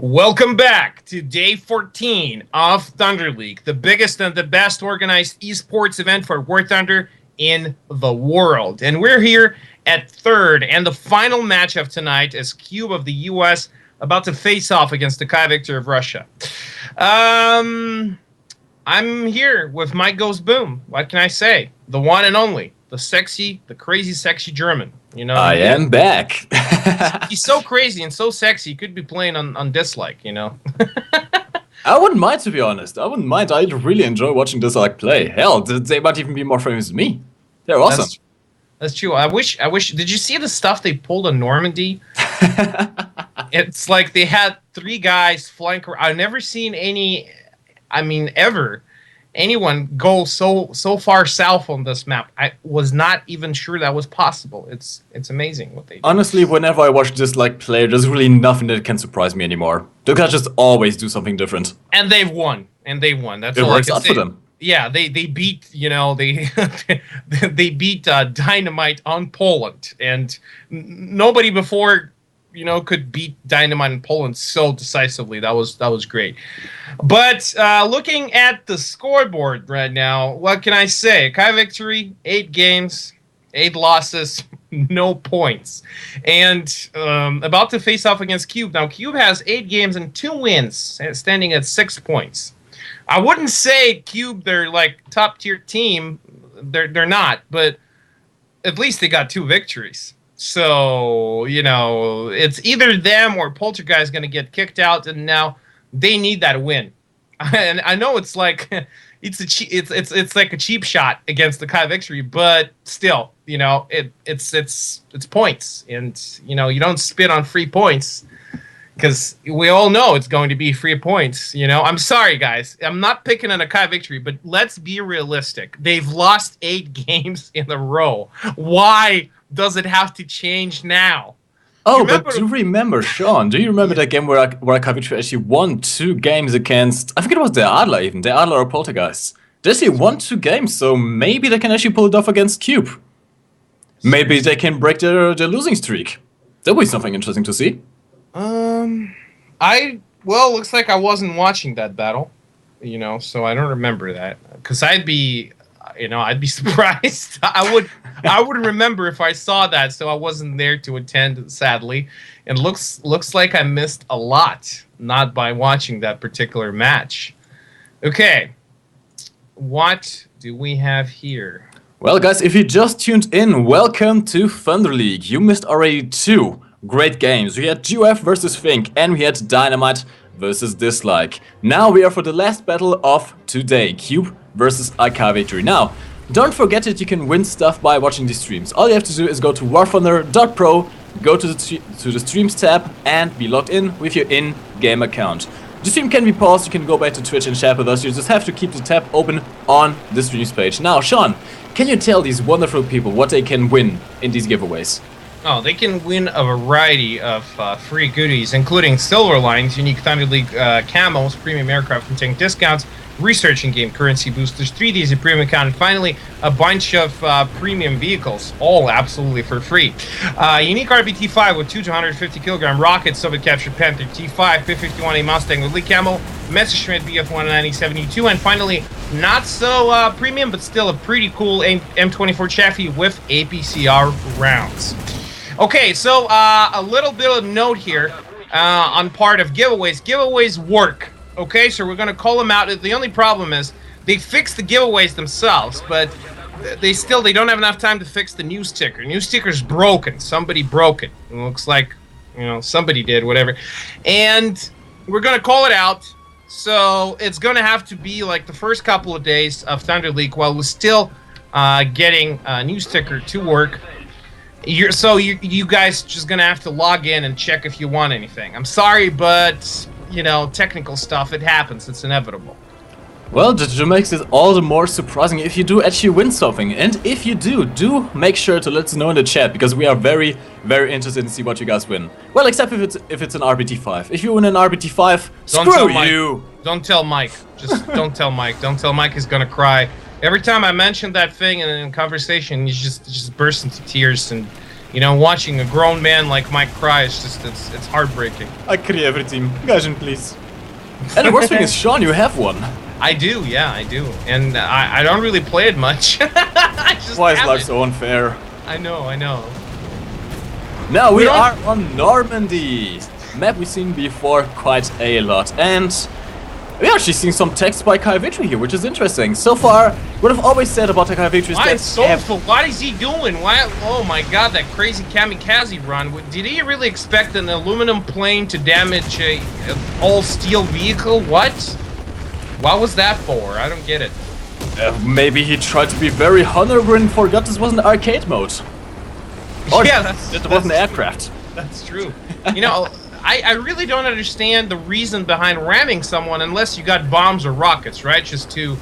Welcome back to day 14 of Thunder League, the biggest and the best organized esports event for War Thunder in the world. And we're here at third and the final match of tonight as Cube of the US about to face off against the Kai Victor of Russia. I'm here with Mike Goes Boom. What can I say? The one and only, the crazy sexy German. You know, I am back. He's so crazy and so sexy. He could be playing on Dislike, you know. I wouldn't mind, to be honest. I wouldn't mind. I really enjoy watching Dislike play. Hell, they might even be more famous than me. They're awesome. That's true. I wish. Did you see the stuff they pulled on Normandy? It's like they had 3 guys flying. I've never seen anyone go so far south on this map. I was not even sure that was possible. It's amazing what they do. Honestly, whenever I watch Dislike play, there's really nothing that can surprise me anymore. They can just always do something different. And they've won. That's it all works I can out say. for them. Yeah, they beat, they beat Dynamite on Poland, and nobody before, could beat Dynamite in Poland so decisively. That was great. But looking at the scoreboard right now, what can I say? Kai Victory, 8 games, 8 losses, no points, and about to face off against Cube. Now Cube has 8 games and 2 wins, standing at 6 points. I wouldn't say Cube, they're like top tier team. They're not, but at least they got 2 victories. So, it's either them or Poltergeist going to get kicked out, and now they need that win. And I know it's like it's like a cheap shot against the Kai Victory, but still, it's points, and you don't spit on free points. Because we all know it's going to be free points, I'm sorry, guys. I'm not picking on a Kai Victory, but let's be realistic. They've lost 8 games in a row. Why does it have to change now? Oh, but do you remember, Sean? Do you remember that game where Kai Victory actually won 2 games against, I think it was the Adler even, the Adler or Poltergeist. They actually won 2 games, so maybe they can actually pull it off against Cube. Maybe they can break their losing streak. That would be something interesting to see. Looks like I wasn't watching that battle, so I don't remember that. Because I'd be surprised. I would remember if I saw that, so I wasn't there to attend, sadly. And looks like I missed a lot, not by watching that particular match. Okay, what do we have here? Well, guys, if you just tuned in, welcome to Thunder League. You missed already 2 great games. We had GOF versus Fink, and we had Dynamite versus Dislike. Now we are for the last battle of today, Cube versus Kai Victory. Now, don't forget that you can win stuff by watching these streams. All you have to do is go to Warthunder.pro, go to the streams tab, and be logged in with your in-game account. The stream can be paused, you can go back to Twitch and chat with us, you just have to keep the tab open on the streams page. Now, Sean, can you tell these wonderful people what they can win in these giveaways? Oh, they can win a variety of free goodies, including Silver Lines, unique Thunder League camos, premium aircraft and tank discounts, research and game currency boosters, 3 days of premium account, and finally a bunch of premium vehicles, all absolutely for free. Unique RBT-5 with 2 250-kilogram rockets, Soviet captured Panther T-5, P-51A Mustang with Lee Camo, Messerschmitt BF-190-72, and finally, not so premium, but still a pretty cool M24 Chaffee with APCR rounds. Okay, so a little bit of note here on part of giveaways. Giveaways work. Okay, so we're going to call them out. The only problem is they fixed the giveaways themselves, but they don't have enough time to fix the news ticker. News ticker's broken. Somebody broke it. It looks like, somebody did, whatever. And we're going to call it out. So it's going to have to be like the first couple of days of Thunder League while we're still getting news ticker to work. You guys just going to have to log in and check if you want anything. I'm sorry, but technical stuff, it happens. It's inevitable. Well, that makes it all the more surprising if you do actually win something. And if you do make sure to let us know in the chat, because we are very, very interested to see what you guys win. Well, except if it's an RBT-5. If you win an RBT-5, screw you! Don't tell Mike. Just don't tell Mike. Don't tell Mike, he's gonna cry. Every time I mention that thing in conversation, he just bursts into tears, and You know, watching a grown man like Mike cry is just, it's heartbreaking. I carry every team. Gaijin, please. And the worst thing is, Sean, you have one. I do, yeah, I do. And I don't really play it much. I just Why is have life it. so unfair? I know. Now we are on Normandy. Map we've seen before quite a lot. And we're actually seeing some text by Kai Vitri here, which is interesting. So far, what I've always said about the Kai Vitri is Why, that... Soulful, what is he doing? Why? Oh my god, that crazy kamikaze run. Did he really expect an aluminum plane to damage a all-steel vehicle? What? What was that for? I don't get it. Maybe he tried to be very honorable and forgot this was an arcade mode. Or yeah, that was an aircraft. That's true. You know, I really don't understand the reason behind ramming someone unless you got bombs or rockets, right? Just to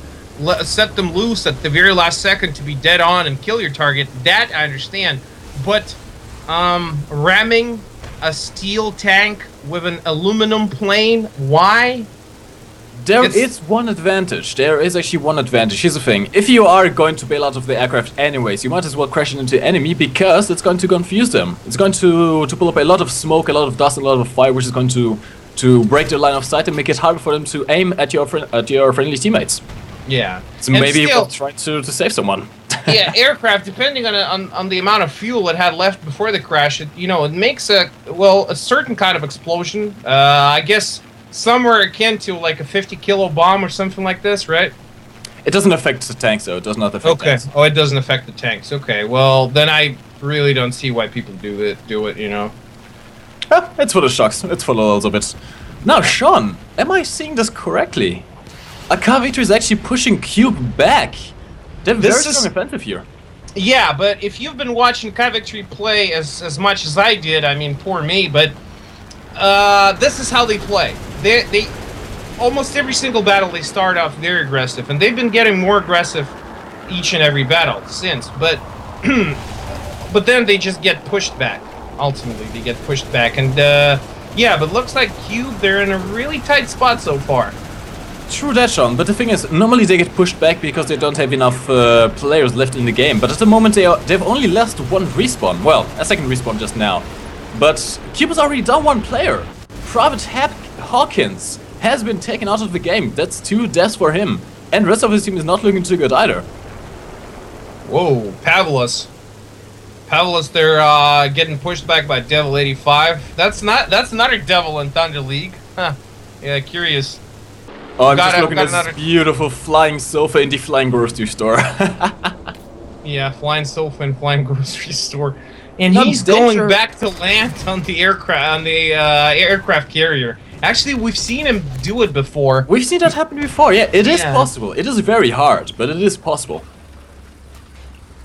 set them loose at the very last second to be dead on and kill your target. That I understand. But ramming a steel tank with an aluminum plane, why? There is one advantage. There is actually one advantage. Here's the thing. If you are going to bail out of the aircraft anyways, you might as well crash it into enemy because it's going to confuse them. It's going to pull up a lot of smoke, a lot of dust, and a lot of fire, which is going to break their line of sight and make it harder for them to aim at your friendly teammates. Yeah. So maybe you'll try to save someone. Yeah, aircraft, depending on the amount of fuel it had left before the crash, it makes a certain kind of explosion. I guess somewhere akin to like a 50-kilo bomb or something like this, right? It doesn't affect the tanks, though. It does not affect tanks. Oh, it doesn't affect the tanks. Okay, well, then I really don't see why people do it, you know? It's full of shocks. It's full of loads of it. Now, Sean, am I seeing this correctly? Kai Vitri is actually pushing Cube back. They're very strong offensive here. Yeah, but if you've been watching Kai Vitri play as much as I did, I mean, poor me, but this is how they play. They almost every single battle they start off very aggressive, and they've been getting more aggressive each and every battle since. But but then they just get pushed back. Ultimately, they get pushed back, and yeah. But looks like Cube, they're in a really tight spot so far. True that, Sean, but the thing is, normally they get pushed back because they don't have enough players left in the game, but at the moment they've only lost one respawn. Well, a second respawn just now. But Cube has already done one player. Private Hawkins has been taken out of the game. That's 2 deaths for him. And the rest of his team is not looking too good either. Whoa, Pavlos, they're getting pushed back by Devil 85. That's another Devil in Thunder League. Huh. Yeah, curious. Oh, I'm just looking at this beautiful flying sofa in the flying grocery store. Yeah, flying sofa and flying grocery store. And he's going back to land on the aircraft carrier. Actually, we've seen him do it before. We've seen that happen before. Yeah, it is possible. It is very hard, but it is possible.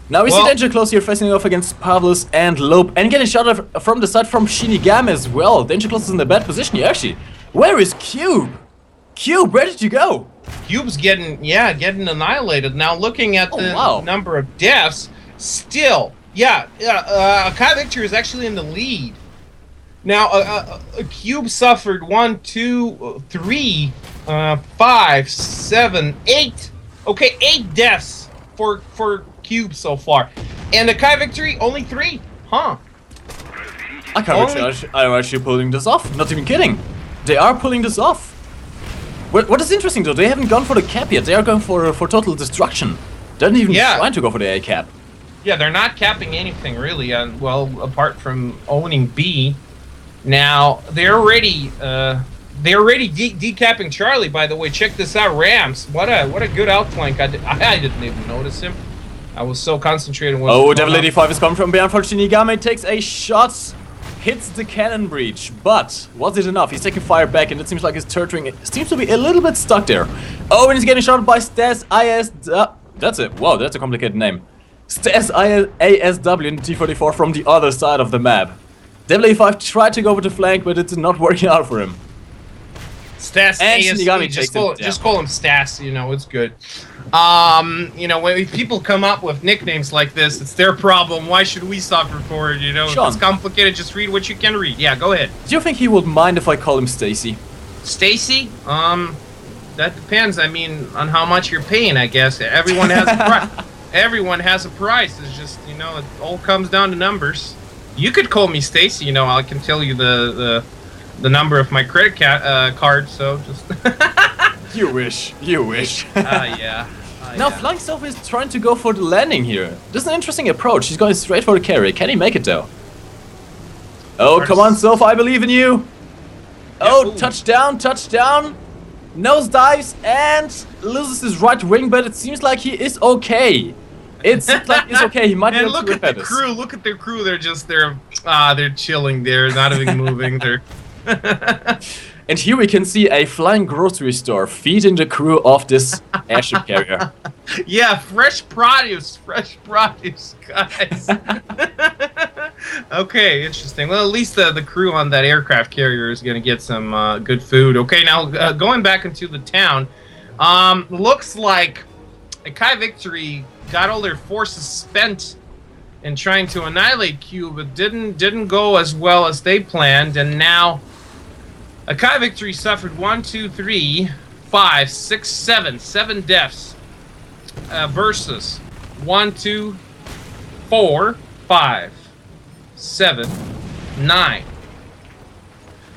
Now we see Danger Close here facing off against Pavlos and Lope and getting shot from the side from Shinigami as well. Danger Close is in a bad position here, actually. Where is Cube? Cube, where did you go? Cube's getting annihilated. Now looking at the number of deaths, still, Kai Vitri is actually in the lead. Now, Cube suffered 1, 2, 3, 5, 7, 8. Okay, 8 deaths for Cube so far, and the Kai Vitri only 3. Huh? I can't I'm actually pulling this off. Not even kidding. They are pulling this off. What is interesting though, they haven't gone for the cap yet. They are going for total destruction. They're not even trying to go for the A cap. Yeah, they're not capping anything really. Well, apart from owning B. Now they're already decapping Charlie. By the way, check this out, Rams. What a good outflank. I didn't even notice him. I was so concentrated. Devil 85 is coming from behind for Shinigami. Takes a shot. Hits the cannon breach, but was it enough? He's taking fire back, and it seems like his turret ring seems to be a little bit stuck there. Oh, and he's getting shot by Stas IS. That's it. Wow, that's a complicated name. Stas ASW in T44 from the other side of the map. Devil 85 tried to go over the flank, but it's not working out for him. Stas and Shinigami, just call him Stas. You know, it's good. You know, when people come up with nicknames like this, it's their problem. Why should we suffer for it? You know, Sean, if it's complicated, just read what you can read. Yeah, go ahead. Do you think he would mind if I call him Stacy? Stacy? That depends. I mean, on how much you're paying, I guess. Everyone has a price. Everyone has a price. It's just, you know, it all comes down to numbers. You could call me Stacy. I can tell you the number of my credit card. So just. You wish. You wish. Yeah. Now, yeah. Flying Sofa is trying to go for the landing here. This is an interesting approach. He's going straight for the carry. Can he make it, though? Oh, come on, Sofa, I believe in you. Oh, ooh. touchdown. Nose dives and loses his right wing, but it seems like he is okay. It seems like he's okay. He might be And able to look at the repair this. crew. Look at their crew. They're chilling. They're not even moving. They're. And here we can see a flying grocery store feeding the crew of this airship carrier. Yeah, fresh produce, guys. Okay, interesting. Well, at least the crew on that aircraft carrier is going to get some good food. Okay, now going back into the town, looks like Akai Victory got all their forces spent in trying to annihilate Q, but didn't go as well as they planned, and now Akai Victory suffered 1, 2, 3, 5, 6, 7 deaths versus 1, 2, 4, 5, 7, 9,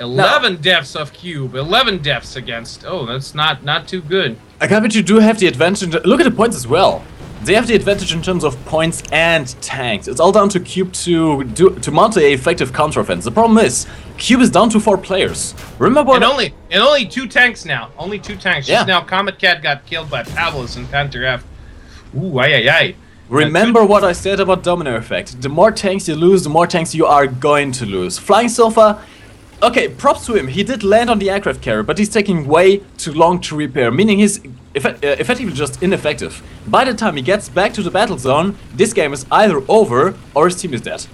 11 deaths of Cube, 11 deaths against. Oh, that's not too good. Akai Victory do have the advantage. Look at the points as well. They have the advantage in terms of points and tanks. It's all down to Cube to mount an effective counteroffense. The problem is, Cube is down to 4 players. Remember what? And only 2 tanks now. Only 2 tanks. Yeah. Just now, Comet Cat got killed by Pavlos and Panther F. Ooh, ay. Remember what I said about domino effect. The more tanks you lose, the more tanks you are going to lose. Flying Sofa, okay, props to him. He did land on the aircraft carrier, but he's taking way too long to repair, meaning he's effectively just ineffective. By the time he gets back to the battle zone, this game is either over or his team is dead.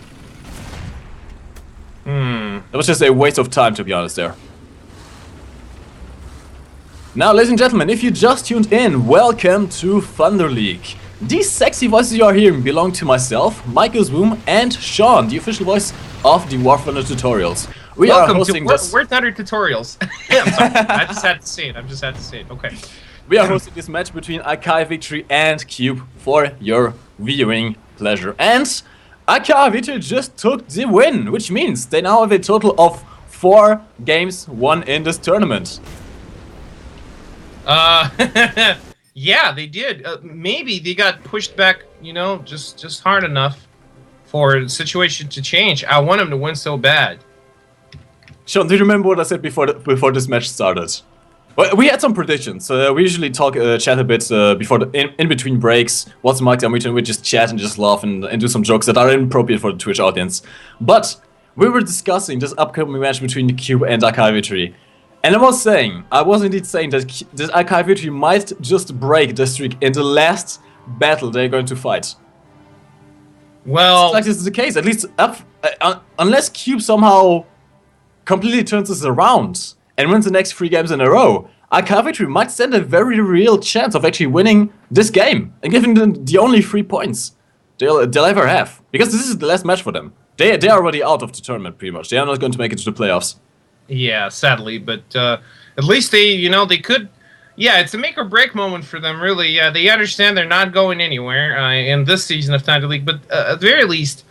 That was just a waste of time, to be honest, there. Now, ladies and gentlemen, if you just tuned in, welcome to Thunder League. These sexy voices you are hearing belong to myself, Michael Zoom, and Sean, the official voice of the Warthunder tutorials. We are hosting this. Warthunder tutorials. I'm sorry. I just had to say it. Okay. We are hosting this match between Akai Victory and Cube for your viewing pleasure. And Akai Victory just took the win, which means they now have a total of 4 games won in this tournament. Yeah, they did. Maybe they got pushed back, just hard enough for the situation to change. I want them to win so bad. Sean, do you remember what I said before this match started? Well, we had some predictions. We usually chat a bit before in between breaks. What's the markdown meeting? We just chat and just laugh and do some jokes that are inappropriate for the Twitch audience. But we were discussing this upcoming match between the Cube and Akai Victory. And I was indeed saying that Akai Victory might just break the streak in the last battle they're going to fight. Well, it's like this is the case, at least unless Cube somehow completely turns this around and wins the next 3 games in a row, Akai Victory might stand a very real chance of actually winning this game and giving them the only 3 points they'll ever have. Because this is the last match for them. They are already out of the tournament, pretty much. They are not going to make it to the playoffs. Yeah, sadly, but at least they could. Yeah, it's a make or break moment for them, really. Yeah, they understand they're not going anywhere in this season of Thunder League, but at the very least,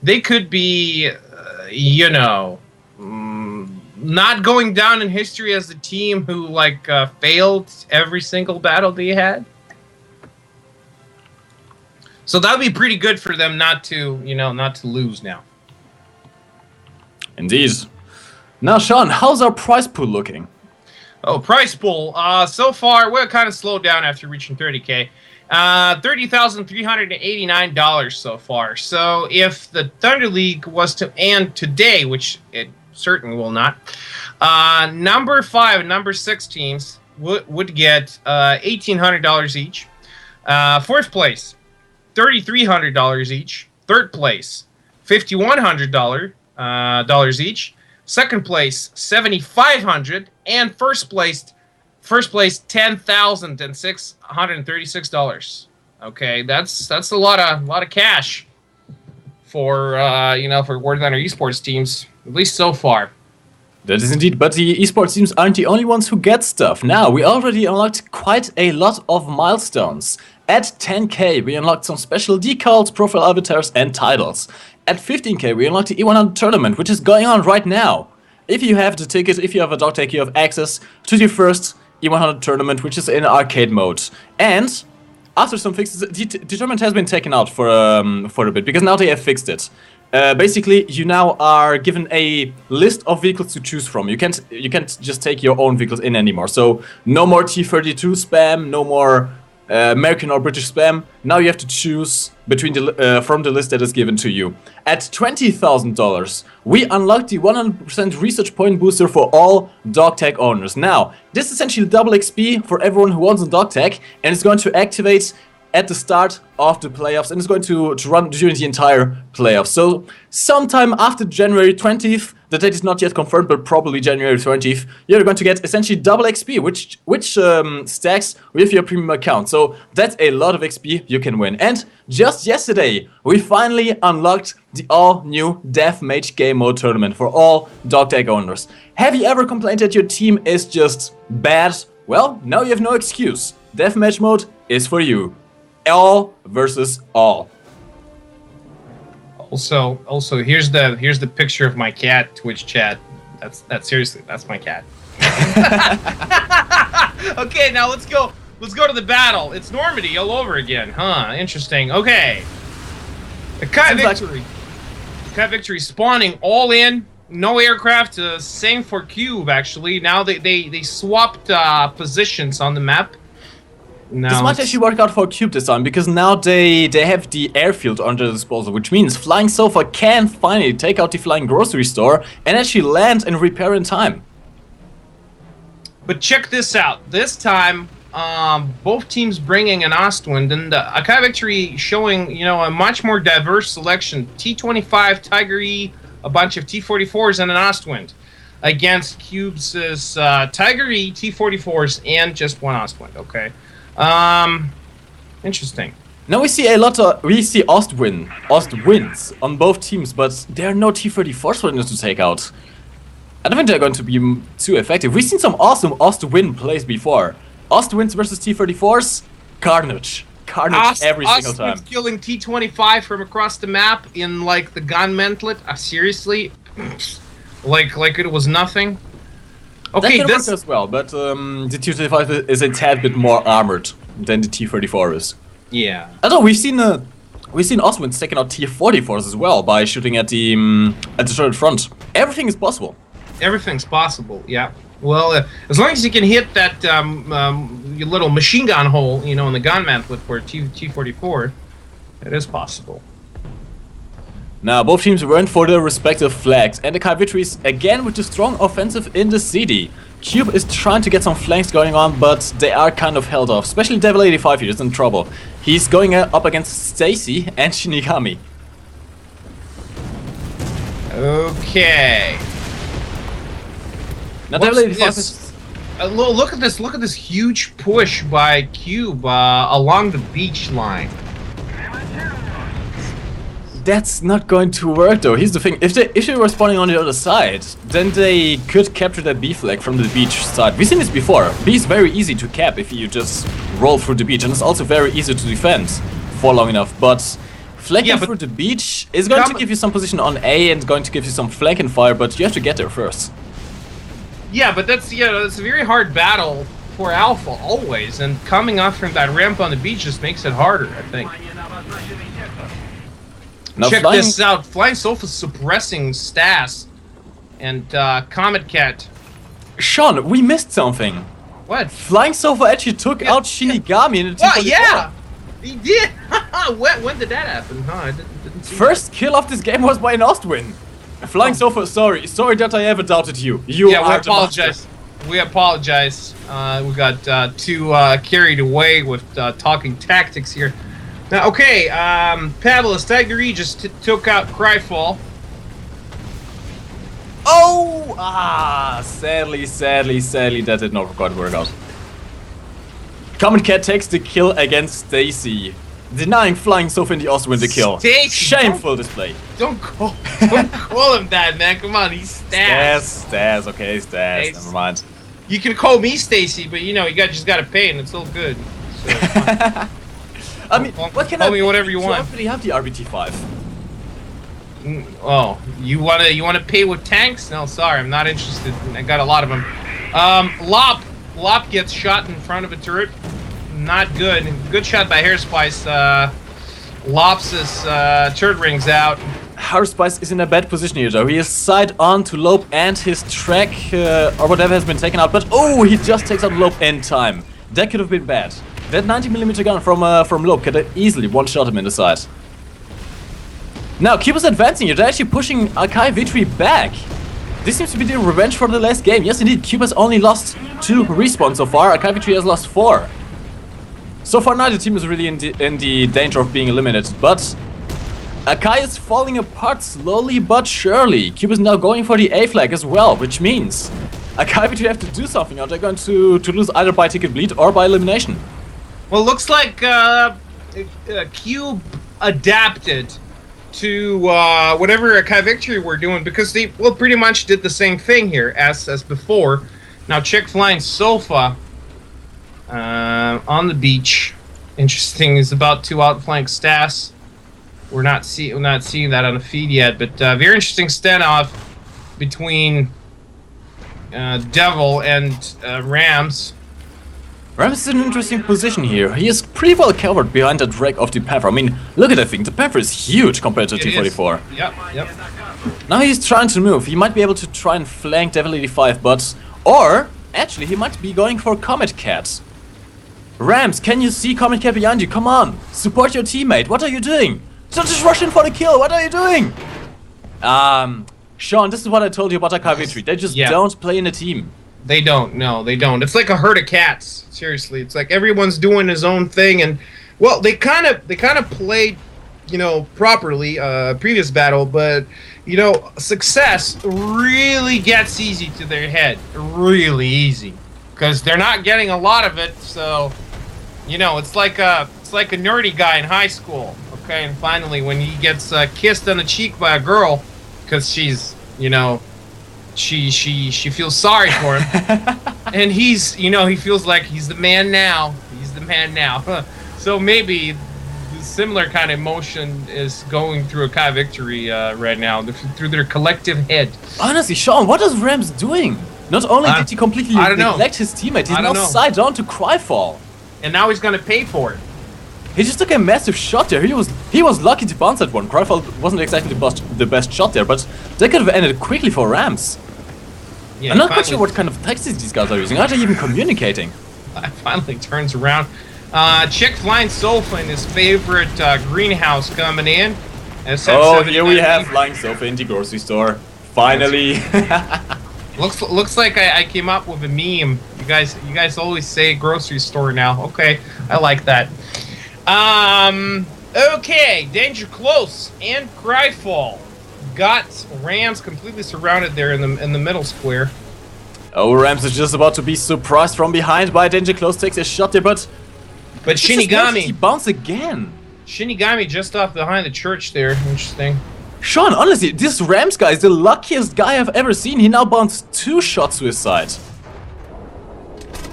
they could be, not going down in history as the team who failed every single battle they had. So that would be pretty good for them not to lose now. Indeed. Now, Sean, how's our prize pool looking? Oh, prize pool. So far, we're kind of slowed down after reaching 30K. $30,389 so far. So if the Thunder League was to end today, which it certainly will not, number 5 and number 6 teams would get $1,800 each. 4th place, $3,300 each. 3rd place, $5,100 each. 2nd place, $7,500, and first place, $10,636. Okay, that's a lot of cash for for Warthunder esports teams, at least so far. That is indeed, but the esports teams aren't the only ones who get stuff. Now, we already unlocked quite a lot of milestones. At 10k, we unlocked some special decals, profile avatars, and titles. At 15k, we unlocked the E100 tournament, which is going on right now. If you have the ticket, if you have a dog tag, you have access to the first E100 tournament, which is in arcade mode. And after some fixes, the tournament has been taken out for a bit, because now they have fixed it. Basically, you now are given a list of vehicles to choose from. You can't just take your own vehicles in anymore. So no more T-32 spam, no more American or British spam. Now you have to choose between from the list that is given to you. At $20,000, we unlocked the 100% research point booster for all dog tag owners. Now, this is essentially double XP for everyone who wants a dog tag, and it's going to activate at the start of the playoffs, and it's going to run during the entire playoffs. So sometime after January 20th, the date is not yet confirmed, but probably January 20th, you're going to get essentially double XP, which stacks with your premium account. So that's a lot of XP you can win. And just yesterday, we finally unlocked the all-new Deathmatch game mode tournament for all dog tag owners. Have you ever complained that your team is just bad? Well, now you have no excuse. Deathmatch mode is for you. All versus all. Also, here's the picture of my cat, Twitch chat. That's seriously, that's my cat. Okay, now let's go to the battle. It's Normandy all over again, huh? Interesting. Okay. The Kite Victory. Kite Victory spawning all in. No aircraft. Same for Cube actually. Now they swapped positions on the map. No, this might actually work out for Cube this time, because now they have the airfield under their disposal, which means Flying Sofa can finally take out the Flying Grocery Store and actually land and repair in time. But check this out. This time, both teams bringing an Ostwind, and Kite Victory showing, you know, a much more diverse selection. T-25, Tiger E, a bunch of T-44s, and an Ostwind. Against Cube's Tiger E, T-44s, and just one Ostwind, okay? Interesting. Now we see Ostwinds on both teams, but there are no T-34s for them to take out. I don't think they're going to be too effective. We've seen some awesome Ostwind plays before. Ostwinds versus T-34s, carnage. Carnage every single time. Killing T-25 from across the map in like the gun mantlet. Seriously, like it was nothing. Okay, that can work as well, but the T-25 is a tad bit more armored than the T-34 is. Yeah. Although we've seen Ostwinds taking out T-44s as well by shooting at the turret front. Everything is possible. Everything's possible. Yeah. Well, as long as you can hit that your little machine gun hole, you know, in the gun mantlet for T-44, it is possible. Now, both teams went for their respective flags, and the Kite Victories again with the strong offensive in the city. Cube is trying to get some flanks going on, but they are kind of held off. Especially Devil 85 here is in trouble. He's going up against Stacy and Shinigami. Okay. Now, Devil 85 is... look at this huge push by Cube along the beach line. That's not going to work though. Here's the thing, if they were spawning on the other side, then they could capture that B flag from the beach side. We've seen this before. B is very easy to cap if you just roll through the beach, and it's also very easy to defend for long enough, but flanking through the beach is going to give you some position on A and going to give you some flanking fire, but you have to get there first. Yeah, but that's a very hard battle for Alpha always, and coming off from that ramp on the beach just makes it harder, I think. Now check this out. Flying Sofa suppressing Stas and Comet Cat. Sean, we missed something. What? Flying Sofa actually took out Shinigami in the T-44. What? Yeah! He did! when did that happen? Huh, I didn't see First kill of this game was by an Ostwin. Flying Sofa, sorry that I ever doubted you. We apologize. We apologize. We got too carried away with talking tactics here. Now, okay, Paddleless Tiger E just took out Cryfall. Oh! Sadly, that did not quite work out. Common Cat takes the kill against Stacy, denying Flying Sofa in the Ostwind the kill. Stacy, shameful display. Don't call him that, man. Come on, he's Stas. Stas, okay, Stas. Never mind. You can call me Stacy, but you know, just gotta pay, and it's all good. So, I mean, what can call I me whatever you to want. already have the RBT5? Oh, you wanna pay with tanks? No, sorry, I'm not interested. I got a lot of them. Lop gets shot in front of a turret. Not good. Good shot by Hairspice. Lops his turret rings out. Hairspice is in a bad position here, though. He is side on to Lope, and his track or whatever has been taken out. But oh, he just takes out Lope in time. That could have been bad. That 90mm gun from Lope could have easily one-shot him in the side. Now, Cuba's advancing here. They're actually pushing Akai Victory back. This seems to be the revenge for the last game. Yes, indeed, Cuba's only lost 2 respawns so far. Akai Victory has lost 4. So far, neither team is really in the danger of being eliminated, but Akai is falling apart slowly but surely. Cuba's now going for the A flag as well, which means Akai Victory have to do something, or they're going to lose either by ticket bleed or by elimination. Well, looks like Cube adapted to whatever Akai Victory were doing, because they pretty much did the same thing here as before. Now check flying Sofa on the beach. Interesting, is about to outflank Stas. We're not seeing that on the feed yet, but very interesting standoff between Devil and Rams. Rams is in an interesting position here. He is pretty well covered behind that wreck of the Panther. I mean, look at that thing. The Panther is huge compared to T-44. Yep. Now he's trying to move. He might be able to try and flank Devil 85, but... Or, actually, he might be going for Comet Cat. Rams, can you see Comet Cat behind you? Come on! Support your teammate. What are you doing? Don't just rush in for the kill. What are you doing? Sean, this is what I told you about Akai Victory. They just don't play in a team. They don't. No, they don't. It's like a herd of cats. Seriously, it's like everyone's doing his own thing, and well, they kind of played, properly previous battle, but success really gets easy to their head, really easy, because they're not getting a lot of it. So, it's like a nerdy guy in high school. Okay, and finally, when he gets kissed on the cheek by a girl, because she's, she feels sorry for him, and he's, he feels like he's the man now. He's the man now. So maybe the similar kind of emotion is going through Akai Victory right now, through their collective head. Honestly, Sean, what is Rams doing? Not only did he completely neglect his teammate, he's now side on to Cryfall. And now he's gonna pay for it. He just took a massive shot there. He was lucky to bounce that one. Cryfall wasn't exactly the best shot there, but that could have ended quickly for Rams. Yeah, I'm not quite sure what kind of tactics these guys are using. Are they even communicating? Finally turns around. Chick Flying Sofa in his favorite greenhouse coming in. Oh, here we have Flying Sofa in the grocery store. Finally. Looks like I came up with a meme. You guys always say grocery store now. Okay, I like that. Okay, danger close and Cryfall. Got Rams completely surrounded there in the middle square. Oh, Rams is just about to be surprised from behind by danger close. Takes a shot there, but Shinigami, he bounced again. Shinigami just off behind the church there. Interesting. Sean, honestly, this Rams guy is the luckiest guy I've ever seen. He now bounced 2 shots to his side.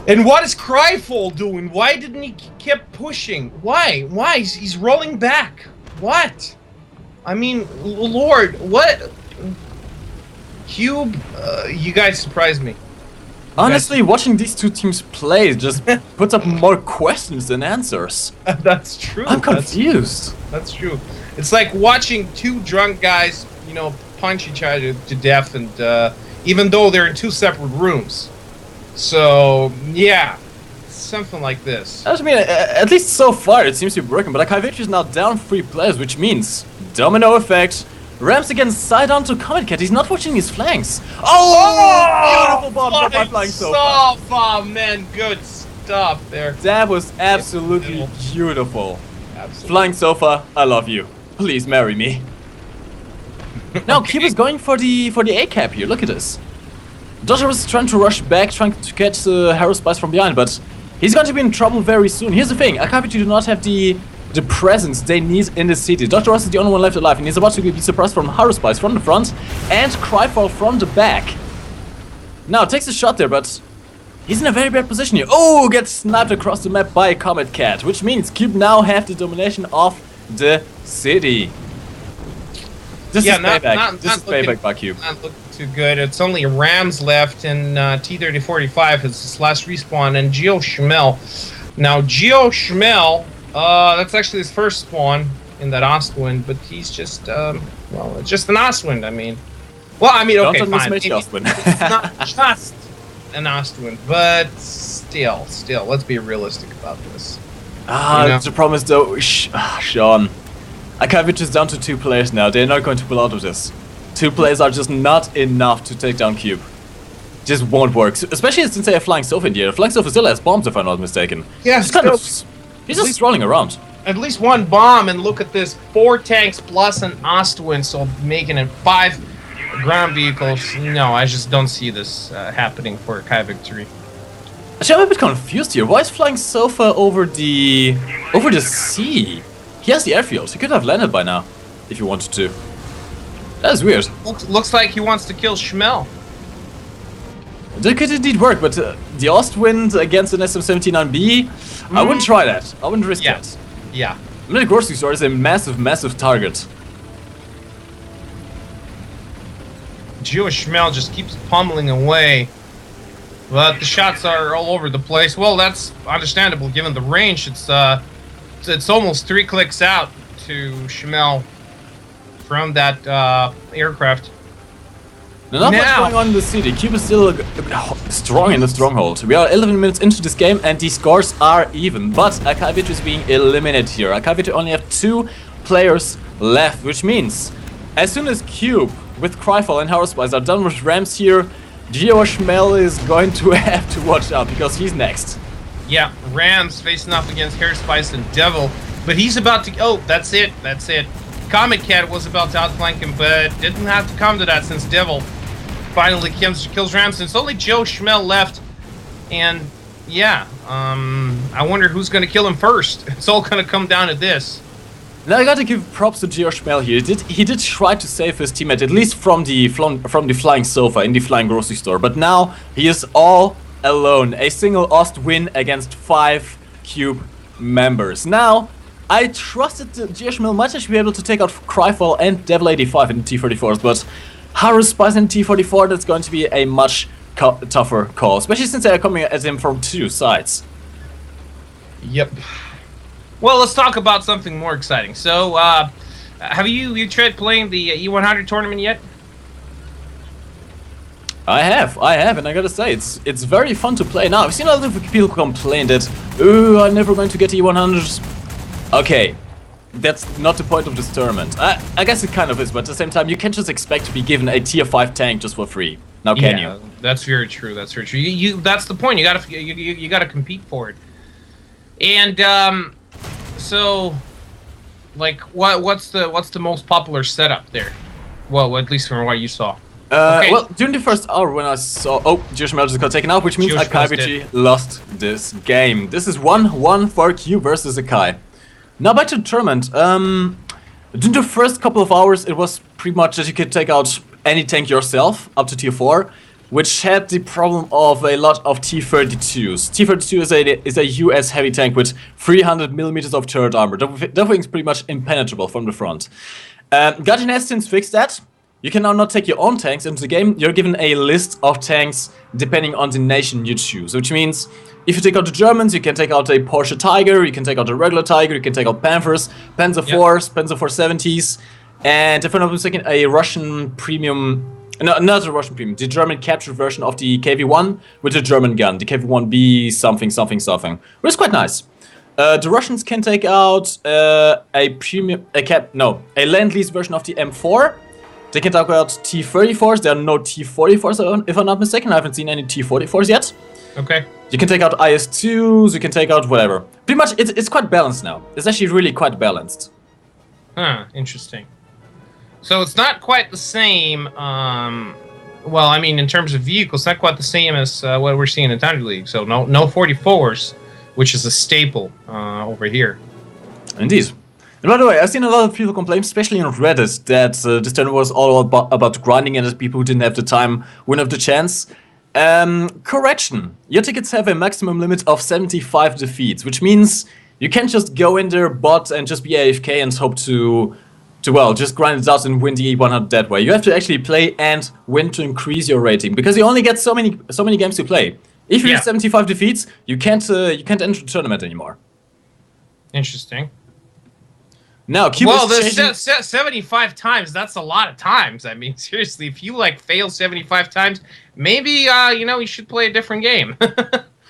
And what is Cryfall doing? Why didn't he keep pushing? Why? He's rolling back. What? I mean, Lord, what? Cube, you guys surprised me. Honestly, watching these two teams play just puts up more questions than answers. That's true. I'm confused. That's true. It's like watching 2 drunk guys, punch each other to death, and even though they're in 2 separate rooms. So, yeah, something like this. I mean, at least so far it seems to be working, but Akai Victory is now down 3 players, which means domino effect. Rams again side on to Comet Cat. He's not watching his flanks. Oh, beautiful bomb by Flying Sofa. Man, good stuff there. That was absolutely beautiful. Absolutely. Flying Sofa, I love you. Please marry me. Now, Cube is going for the A cap here. Look at this. Dodger was trying to rush back, trying to catch Hairspice from behind, but he's going to be in trouble very soon. Here's the thing, Akai Victory do not have the presence they need in the city. Dr. Ross is the only one left alive, and he's about to be surprised from Hairspice from the front and Cryfall from the back. Now, takes a shot there, but He's in a very bad position here. Oh, gets sniped across the map by a Comet Cat, which means Cube now have the domination of the city. This is payback. This is payback by Cube. Not looking too good. It's only Rams left, and T-3045 is his last respawn, and Geo Schmel. Now, Geo Schmel, that's actually his first spawn in that Ostwind, but he's just, well, it's just an Ostwind, I mean. Well, I mean, okay, fine. It's not just an Ostwind, but still, let's be realistic about this. The problem is though, Sean. Akavich is down to 2 players now. They're not going to pull out of this. 2 players are just not enough to take down Cube. Just won't work. Especially since they have Flying Sofa in here. Flying Sofa still has bombs, if I'm not mistaken. Yeah, he's just strolling around. At least 1 bomb, and look at this. 4 tanks plus an Ostwind, so making it 5 ground vehicles. No, I just don't see this happening for Kai victory. Actually, I'm a bit confused here. Why is Flying Sofa over the sea? He has the airfield. He could have landed by now, if he wanted to. That is weird. Looks like he wants to kill Schmel. That could indeed work, but the Ostwind against an SM-79B, I wouldn't try that. I wouldn't risk that. Yeah. The grocery store is a massive target. Geo Schmel just keeps pummeling away, but the shots are all over the place. Well, that's understandable given the range. It's almost 3 clicks out to Schmel from that aircraft. Not much going on in the city. Cube is still strong in the stronghold. We are 11 minutes into this game and the scores are even. But Akavich is being eliminated here. Akavich only have 2 players left, which means as soon as Cube with Cryfall and Housespice are done with Rams here, Geo Schmel is going to have to watch out because he's next. Yeah, Rams facing off against Hairspice and Devil, but he's about to... Oh, that's it. Comet Cat was about to outflank him, but didn't have to come to that since Devil finally kills Rams. It's only Joe Schmel left, and yeah, I wonder who's going to kill him first. It's all going to come down to this. Now I gotta give props to Geo Schmel here. He did try to save his teammate, at least from the Flying Sofa in the Flying Grocery Store, but now he is all alone. A single Ost win against 5 Cube members. Now, I trusted Geo Schmel might actually be able to take out Cryfall and Devil 85 in the T-34s, but Housespice in T-44, that's going to be a much tougher call, especially since they are coming at him from 2 sides. Yep. Well, let's talk about something more exciting. So, have you tried playing the E100 tournament yet? I have, and I gotta say, it's very fun to play now. I've seen a lot of people complain that, oh, I'm never going to get E100s. Okay, that's not the point of this tournament. I guess it kind of is, but at the same time, you can't just expect to be given a tier 5 tank just for free. Now, can you? That's very true. That's very true. That's the point. You gotta compete for it. And so, like, what's the most popular setup there? Well, at least from what you saw. Okay. Well, during the first hour when I saw... Oh, Geo Schmel just got taken out, which means Akavich lost this game. This is 1-1 for Q versus Akai. Now back to the tournament. During the first couple of hours, it was pretty much that you could take out any tank yourself, up to tier 4, which had the problem of a lot of T-32s. T-32 is a US heavy tank with 300mm of turret armor. That thing's pretty much impenetrable from the front. Guardian has since fixed that. You can now not take your own tanks into the game. You're given a list of tanks depending on the nation you choose, which means if you take out the Germans, you can take out a Porsche Tiger, you can take out a regular Tiger, you can take out Panthers, Panzer IVs, Panzer 470s, and if I'm not mistaken, a Russian premium... No, not a Russian premium, the German captured version of the KV-1 with a German gun, the KV-1B something, which is quite nice. The Russians can take out a Land-Lease version of the M4. They can take out T-34s, there are no T-44s if I'm not mistaken, I haven't seen any T-44s yet. Okay. You can take out IS-2s, you can take out whatever. Pretty much, it's quite balanced now. It's actually really quite balanced. Huh, interesting. So it's not quite the same, well, I mean, in terms of vehicles, not quite the same as what we're seeing in Thunder League. So no 44s, which is a staple over here. Indeed. And by the way, I've seen a lot of people complain, especially on Reddit, that this tournament was all about grinding and that people who didn't have the time wouldn't have the chance. Correction. Your tickets have a maximum limit of 75 defeats, which means you can't just go in there bot and just be AFK and hope to well, just grind it out and win the 100 that way. You have to actually play and win to increase your rating, because you only get so many games to play. If you have 75 defeats, you can't enter the tournament anymore. Interesting. Now, well, the 75 times, that's a lot of times. I mean, seriously, if you like fail 75 times, maybe you should play a different game.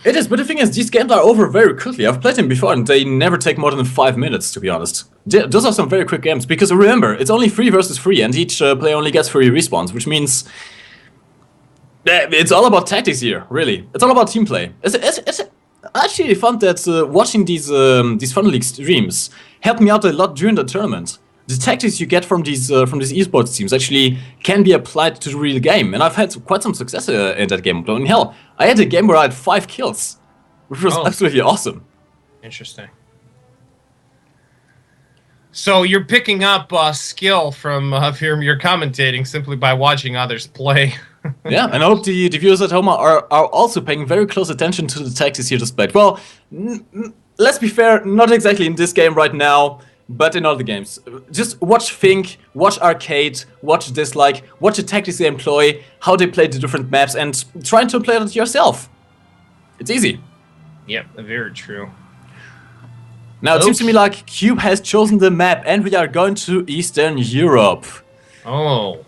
It is, but the thing is, these games are over very quickly. I've played them before, and they never take more than 5 minutes, to be honest. Those are some very quick games, because remember, it's only 3 versus 3, and each player only gets 3 respawns, which means it's all about tactics here, really. It's all about team play. It's actually fun that watching these Fun League streams helped me out a lot during the tournament. The tactics you get from these esports teams actually can be applied to the real game, and I've had quite some success in that game. I mean, hell, I had a game where I had 5 kills, which was absolutely awesome. Interesting. So you're picking up skill from your commentating simply by watching others play. Yeah, and I hope the viewers at home are also paying very close attention to the tactics here displayed. Well, let's be fair, not exactly in this game right now, but in other games. Just watch Fink, watch Arcade, watch Dislike, watch the tactics they employ, how they play the different maps, and try to play it yourself. It's easy. Yep, very true. Now, it seems to me like Cube has chosen the map, and we are going to Eastern Europe. Oh,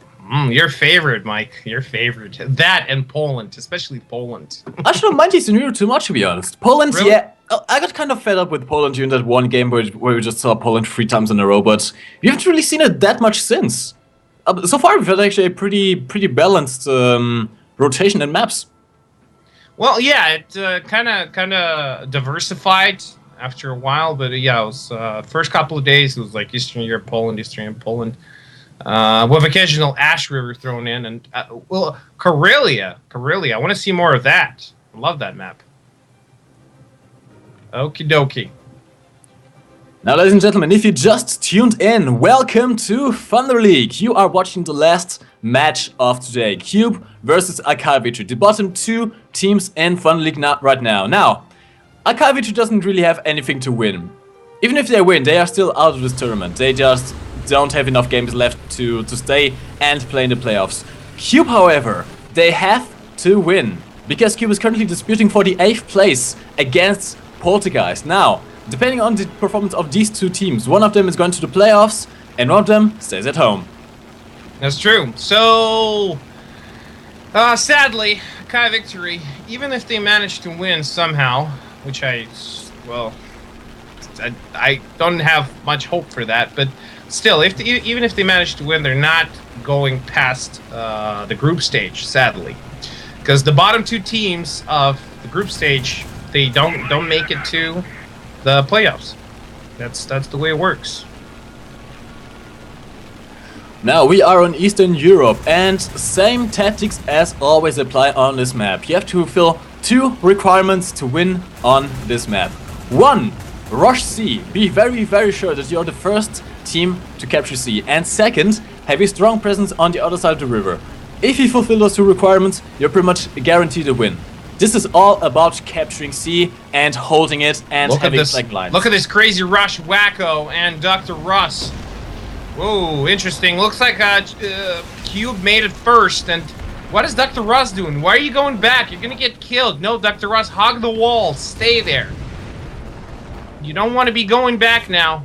your favorite, Mike. Your favorite. That and Poland, especially Poland. I shouldn't mind Eastern Europe too much, to be honest. Poland, really? Yeah. I got kind of fed up with Poland during that one game where we just saw Poland 3 times in a row, but we haven't really seen it that much since. So far, we've had actually a pretty balanced rotation in maps. Well, yeah, it kind of diversified after a while, but yeah, it was first couple of days it was like Eastern Europe, Poland, Eastern Europe, Poland, with occasional Ash River thrown in, and well, Karelia. I want to see more of that. I love that map. Okie dokie. Now, ladies and gentlemen, if you just tuned in, welcome to Thunder League. You are watching the last match of today. Cube versus Arcavici, the bottom 2 teams in Thunder League right now. Now, Arcavici doesn't really have anything to win. Even if they win, they are still out of this tournament. They just don't have enough games left to stay and play in the playoffs. Cube, however, they have to win, because Cube is currently disputing for the 8th place against Poltergeist. Now, depending on the performance of these 2 teams, one of them is going to the playoffs and one of them stays at home. That's true. So, sadly, Kai Victory, even if they manage to win somehow, which I don't have much hope for that, but still, even if they manage to win, they're not going past the group stage, sadly, because the bottom 2 teams of the group stage, they don't make it to the playoffs. That's the way it works. Now we are on Eastern Europe, and same tactics as always apply on this map. You have to fulfill 2 requirements to win on this map. 1, rush C. Be very sure that you're the first team to capture C. And 2nd, have a strong presence on the other side of the river. If you fulfill those 2 requirements, you're pretty much guaranteed a win. This is all about capturing C and holding it and having flag lines. Look at this crazy rush, Wacko and Dr. Russ. Whoa, interesting. Looks like Cube made it first. And what is Dr. Russ doing? Why are you going back? You're going to get killed. No, Dr. Russ, hog the wall. Stay there. You don't want to be going back now.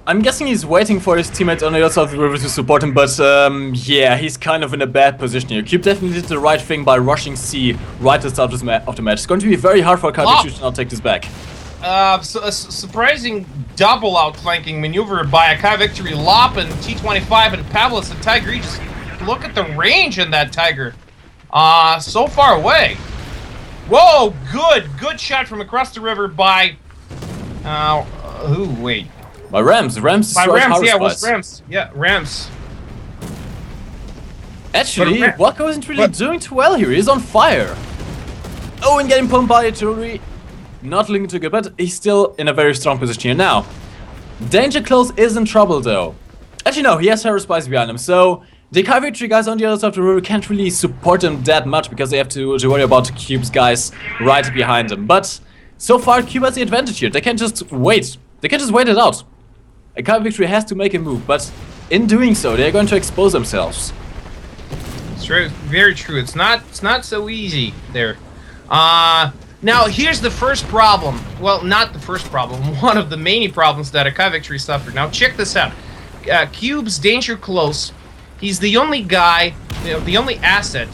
I'm guessing he's waiting for his teammates on the other side of the river to support him, but yeah, he's kind of in a bad position here. Cube definitely did the right thing by rushing C right at the start of the match. It's going to be very hard for Arcavici to now take this back. So a surprising double outflanking maneuver by a Kai Victory, Lop and T25 and Pavlos and Tiger. You just look at the range in that Tiger. So far away. Whoa, good shot from across the river by wait. By Rams. Rams Rams. Yeah, Rams. Actually, Wacko isn't really doing too well here. He's on fire. Oh, and getting pumped by artillery. Not looking too good, but he's still in a very strong position here. Now, Danger Close is in trouble, though. Actually, no, he has Terror Spies behind him, so The cavalry guys on the other side of the river can't really support them that much because they have to worry about Cube's guys right behind them. But so far, Cube has the advantage here. They can just wait. They can just wait it out. A cavalry has to make a move, but in doing so, they're going to expose themselves. It's true, very true. It's not so easy there. Now here's the first problem. Well, not the first problem. One of the many problems that Akai Victory suffered. Now check this out. Cube's danger close. He's the only guy, the only asset.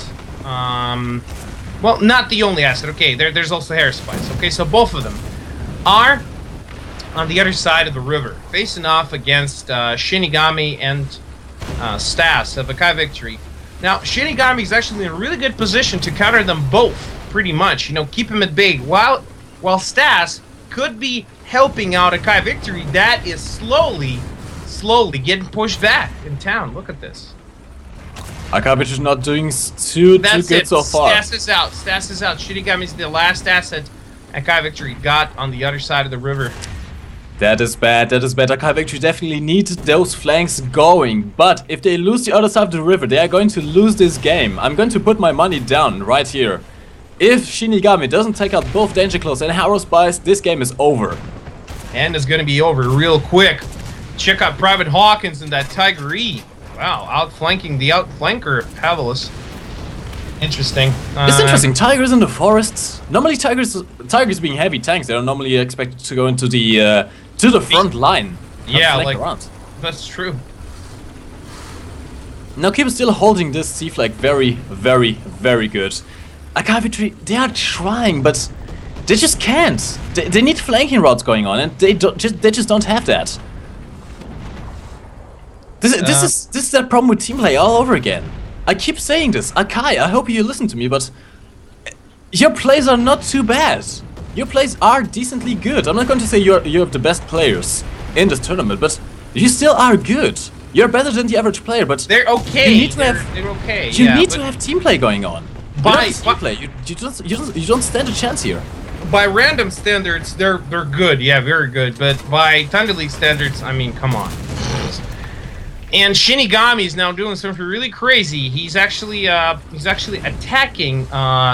Well, not the only asset. Okay, there's also Hair Spice. Okay, so both of them are on the other side of the river, facing off against Shinigami and Stas of Akai Victory. Now, Shinigami is actually in a really good position to counter them both, pretty much. Keep him at bay. While Stas could be helping out Akai Victory, that is slowly getting pushed back in town. Look at this. Akai Victory is not doing too good so far. Stas is out. Stas is out. Shinigami is the last asset Akai Victory got on the other side of the river. That is bad, that is bad. Akai Victory definitely needs those flanks going. But if they lose the other side of the river, they are going to lose this game. I'm going to put my money down right here. If Shinigami doesn't take out both Danger Close and Harrow Spice, this game is over. And it's going to be over real quick. Check out Private Hawkins and that Tiger E. Wow, outflanking the outflanker of Pavlos. Interesting. It's interesting. Tigers in the forests. Normally, tigers being heavy tanks, they are normally expected to go into the front line. Yeah, like around. That's true. Now, Cube is still holding this C flag very, very, very good. Akai Victory, they are trying, but they just can't. They need flanking routes going on, and they just don't have that. This is that problem with team play all over again. I keep saying this, Akai, I hope you listen to me, but your plays are not too bad. Your plays are decently good. I'm not going to say you have the best players in this tournament, but you still are good. You're better than the average player, but they're okay. You need to they're okay. You need to have team play going on. By team play, you don't stand a chance here. By random standards, they're good. Yeah, very good. But by Thunder League standards, I mean, come on. And Shinigami is now doing something really crazy. He's actually attacking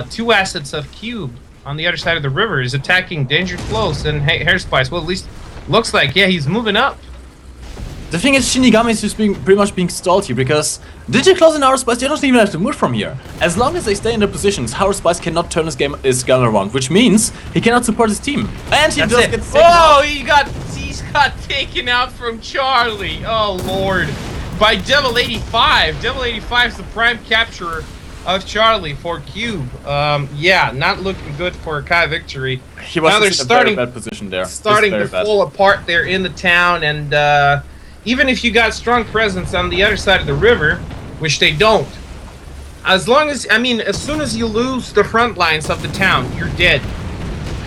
two assets of Cube on the other side of the river. He's attacking Danger Close and Hair Spice. Well, at least looks like, yeah, he's moving up. The thing is, Shinigami is just pretty much being stalled here because Danger Close and Hair Spice, they don't even have to move from here. As long as they stay in their positions, Hair Spice cannot turn his gun around, which means he cannannot support his team. And he does get taken out. He's got taken out from Charlie. Oh Lord. By Devil 85. Devil 85 is the prime capturer of Charlie for Cube. Yeah, not looking good for Akai Victory. He was in a very bad position there. Starting to fall apart there in the town, and even if you got strong presence on the other side of the river, which they don't, as soon as you lose the front lines of the town, you're dead.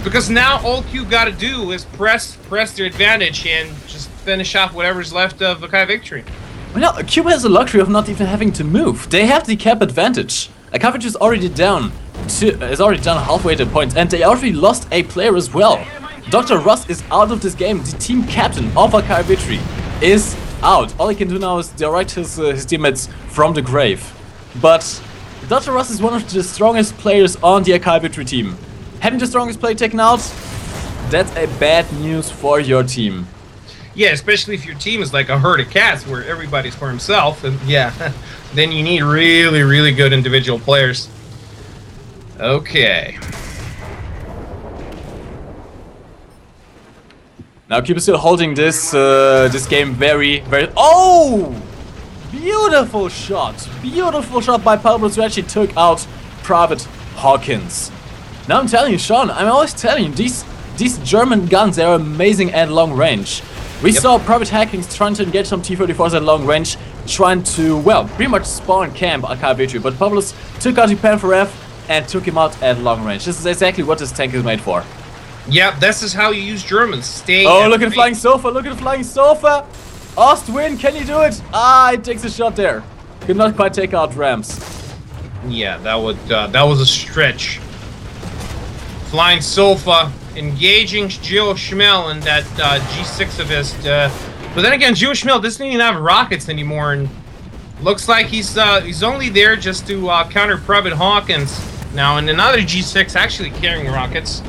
Because now all Cube got to do is press their advantage and just finish off whatever's left of Akai Victory. Well, Cube has the luxury of not even having to move. They have the cap advantage. Akai Victory is already down halfway to the point, and they already lost a player as well. Dr. Russ is out of this game. The team captain of Akai Victory is out. All he can do now is direct his teammates from the grave. But Dr. Russ is one of the strongest players on the Akai Victory team. Having the strongest player taken out, that's a bad news for your team. Yeah, especially if your team is like a herd of cats where everybody's for himself, and yeah, then you need really, really good individual players. Okay. Now Cube is still holding this this game very, very... Oh! Beautiful shot! Beautiful shot by Pablos, who actually took out Private Hawkins. Now I'm telling you, Sean, I'm always telling you, these German guns, they're amazing at long range. We saw Private Hawkins trying to engage some T-34s at long range, trying to, well, pretty much spawn camp Akai Victory, but Pablos took out the Panther F and took him out at long range. This is exactly what this tank is made for. Yeah, this is how you use Germans. Stay. Oh, look at the flying sofa! Look at the flying sofa! Ostwin, can you do it? Ah, it takes a shot there. Could not quite take out Rams. Yeah, that was a stretch. Flying sofa. Engaging Geo Schmel and that G6 of his, but then again, Geo Schmel doesn't even have rockets anymore, and Looks like he's only there just to counter Private Hawkins. Now, and another G6 actually carrying rockets.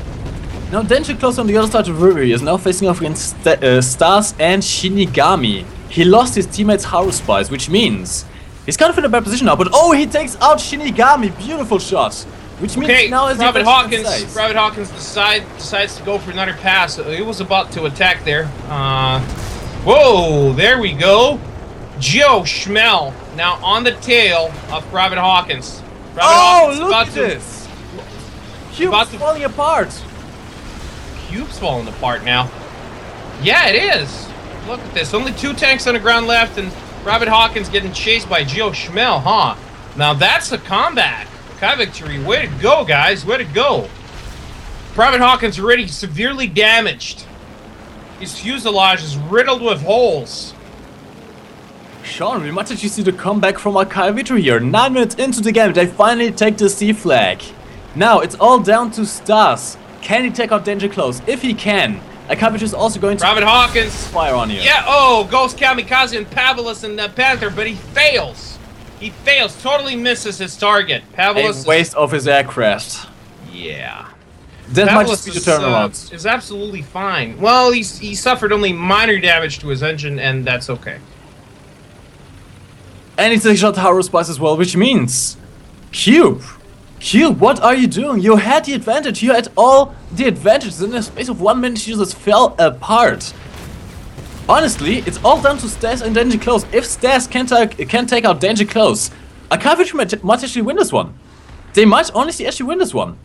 Now, Danger Close on the other side of the river is now facing off against Stars and Shinigami. He lost his teammate's Haru Spice, which means he's kind of in a bad position now. But oh, he takes out Shinigami. Beautiful shot. Which means now is Private Hawkins decides to go for another pass. He was about to attack there. Whoa, there we go. Joe Schmel now on the tail of Private Hawkins. Look at this! Cube's falling apart. Cube's falling apart now. Yeah, it is. Look at this. Only 2 tanks on the ground left, and Private Hawkins getting chased by Joe Schmel, huh? Now that's a comeback. Kai victory. Way to go, guys. Way to go. Private Hawkins already severely damaged. His fuselage is riddled with holes. Sean, we might actually see the comeback from Kai victory here. 9 minutes into the game, they finally take the C flag. Now it's all down to Stars. Can he take out Danger Close? If he can, Kai victory is also going to Private Hawkins fire on you. Yeah. Oh, goes Kamikaze and Pavlis and Panther, but he fails. He fails. Totally misses his target. Pavlis. A waste of his aircraft. Yeah. That might just be the turnaround. Is absolutely fine. Well, he suffered only minor damage to his engine, and that's okay. And he takes out Haru Spice as well, which means Cube, what are you doing? You had the advantage. You had all the advantages. In the space of 1 minute, you just fell apart. Honestly, it's all down to Stas and Danger Close. If Stas can take out Danger Close, Kai victory might actually win this one. They might honestly actually win this one.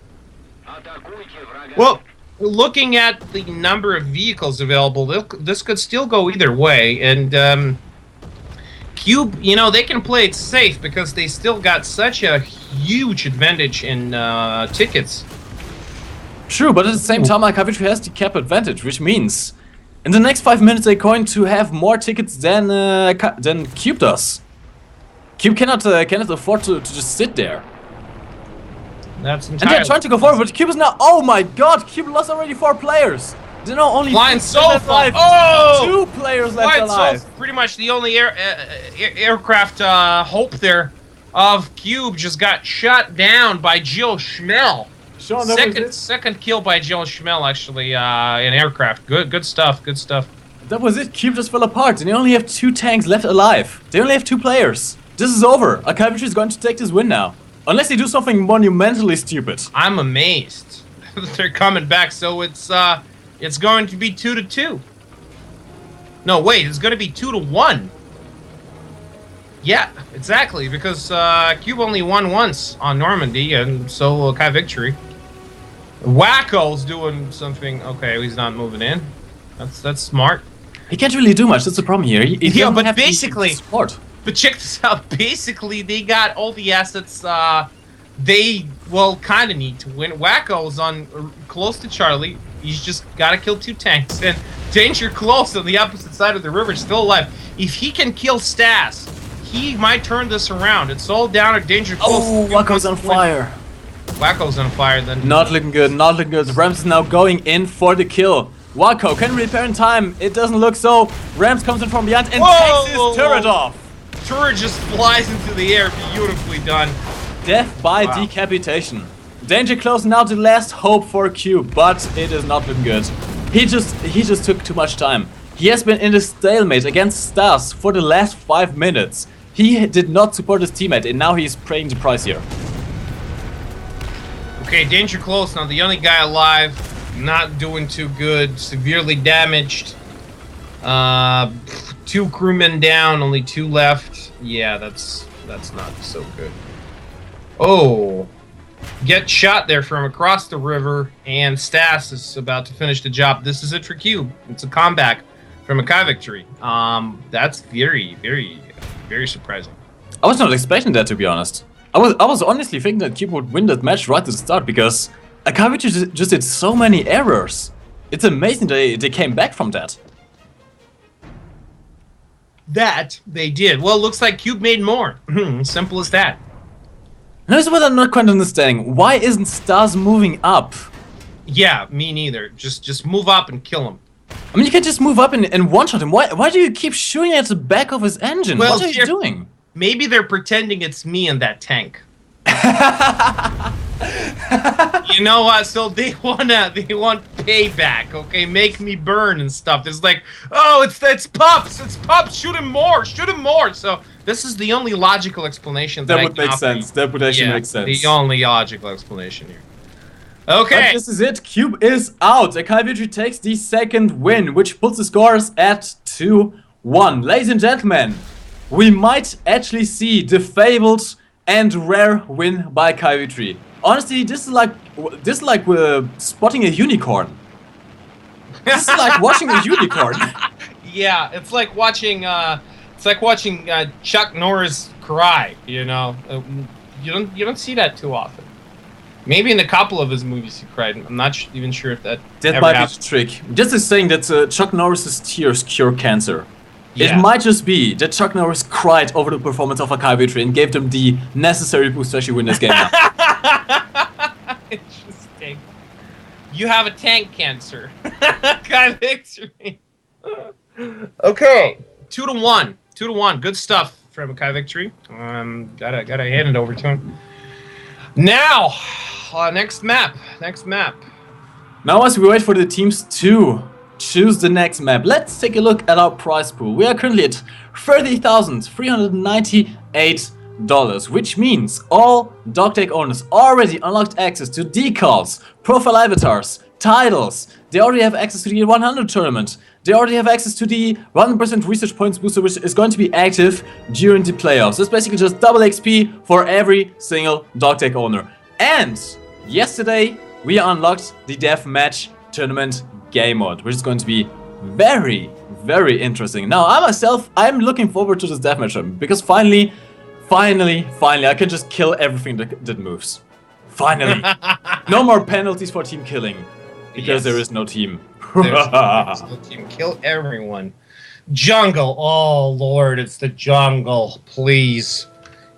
Well, looking at the number of vehicles available, this could still go either way. And Cube, you know, they can play it safe because they still got such a huge advantage in tickets. True, but at the same time, Kai victory has the cap advantage, which means in the next 5 minutes they're going to have more tickets than Cube does. Cube cannot afford to just sit there. That's and they're trying to go forward, but Cube is now. Oh my God! Cube lost already 4 players. There are now only Flying left alive. Oh! 2 players left alive. Pretty much the only aircraft hope there of Cube just got shot down by Jill Schmel. Sean, second kill by Jill Schmel actually in aircraft. Good stuff. Good stuff. That was it. Cube just fell apart, and they only have 2 tanks left alive. They only have 2 players. This is over. Kai victory is going to take this win now. Unless they do something monumentally stupid. I'm amazed. They're coming back, so it's going to be 2-2. No, wait, it's going to be 2-1. Yeah, exactly, because Cube only won once on Normandy, and so Kai victory. Wacko's doing something. Okay, he's not moving in. That's smart. He can't really do much. That's the problem here. Yeah, but basically. Support. But check this out. Basically, they got all the assets they, well, kind of need to win. Wacko's on close to Charlie. He's just got to kill 2 tanks. And Danger Close on the opposite side of the river is still alive. If he can kill Stas, he might turn this around. It's all down to Danger Close. Oh, Wacko's on fire. Wacko's on fire then. Not looking good, not looking good. Rams is now going in for the kill. Wacko can repair in time. It doesn't look so. Rams comes in from behind and takes his turret off. Turret just flies into the air. Beautifully done. Death by decapitation. Danger Close now the last hope for Cube, but it is not looking good. He just took too much time. He has been in a stalemate against Stars for the last 5 minutes. He did not support his teammate, and now he's paying the price here. Okay, Danger Close now the only guy alive, not doing too good, severely damaged. 2 crewmen down, only 2 left. Yeah, that's not so good. Oh, get shot there from across the river, and Stas is about to finish the job. This is it for Cube. It's a comeback from a Kai victory. That's very, very, very surprising. I was not expecting that, to be honest. I was honestly thinking that Cube would win that match right at the start because Kai victory just did so many errors. It's amazing they came back from that. That they did. Well, it looks like Cube made more. Simple as that. And here's what I'm not quite understanding. Why isn't Stars moving up? Yeah, me neither. Just move up and kill him. I mean, you can just move up and one-shot him. Why do you keep shooting at the back of his engine? Well, what are you doing? maybe they're pretending it's me in that tank. You know what? So they want payback, okay? Make me burn and stuff. It's like, oh, it's pups, shoot him more. So this is the only logical explanation that would make sense. That would actually make sense. The only logical explanation here. Okay. But this is it. Cube is out. Akai Victory takes the second win, which puts the scores at 2-1. Ladies and gentlemen, we might actually see the fabled and rare win by Akai Victory. Honestly, this is like spotting a unicorn. This is like watching a unicorn. Yeah, it's like watching Chuck Norris cry. You know, you don't see that too often. Maybe in a couple of his movies he cried. I'm not even sure if that ever might happened. be the trick. Just is saying that Chuck Norris's tears cure cancer. Yeah. It might just be that Chuck Norris cried over the performance of Akai Victory and gave them the necessary boost to actually win this game now. Interesting. You have a tank cancer. Akai Victory. Okay, 2-1. 2-1. Good stuff from Akai Victory. Gotta hand it over to him. Now, next map. Now as we wait for the teams to choose the next map, let's take a look at our prize pool. We are currently at $30,398, which means all Dogtag owners already unlocked access to decals, profile avatars, titles. They already have access to the 100 tournament. They already have access to the 100% research points booster, which is going to be active during the playoffs. It's basically just double XP for every single Dogtag owner. And yesterday we unlocked the Deathmatch Tournament game mode, which is going to be very, very interesting. Now, I'm looking forward to this Deathmatch tournament because finally, I can just kill everything that moves. Finally. No more penalties for team killing because there is no team. There's no team. Kill everyone. Jungle. Oh Lord, it's the jungle. Please,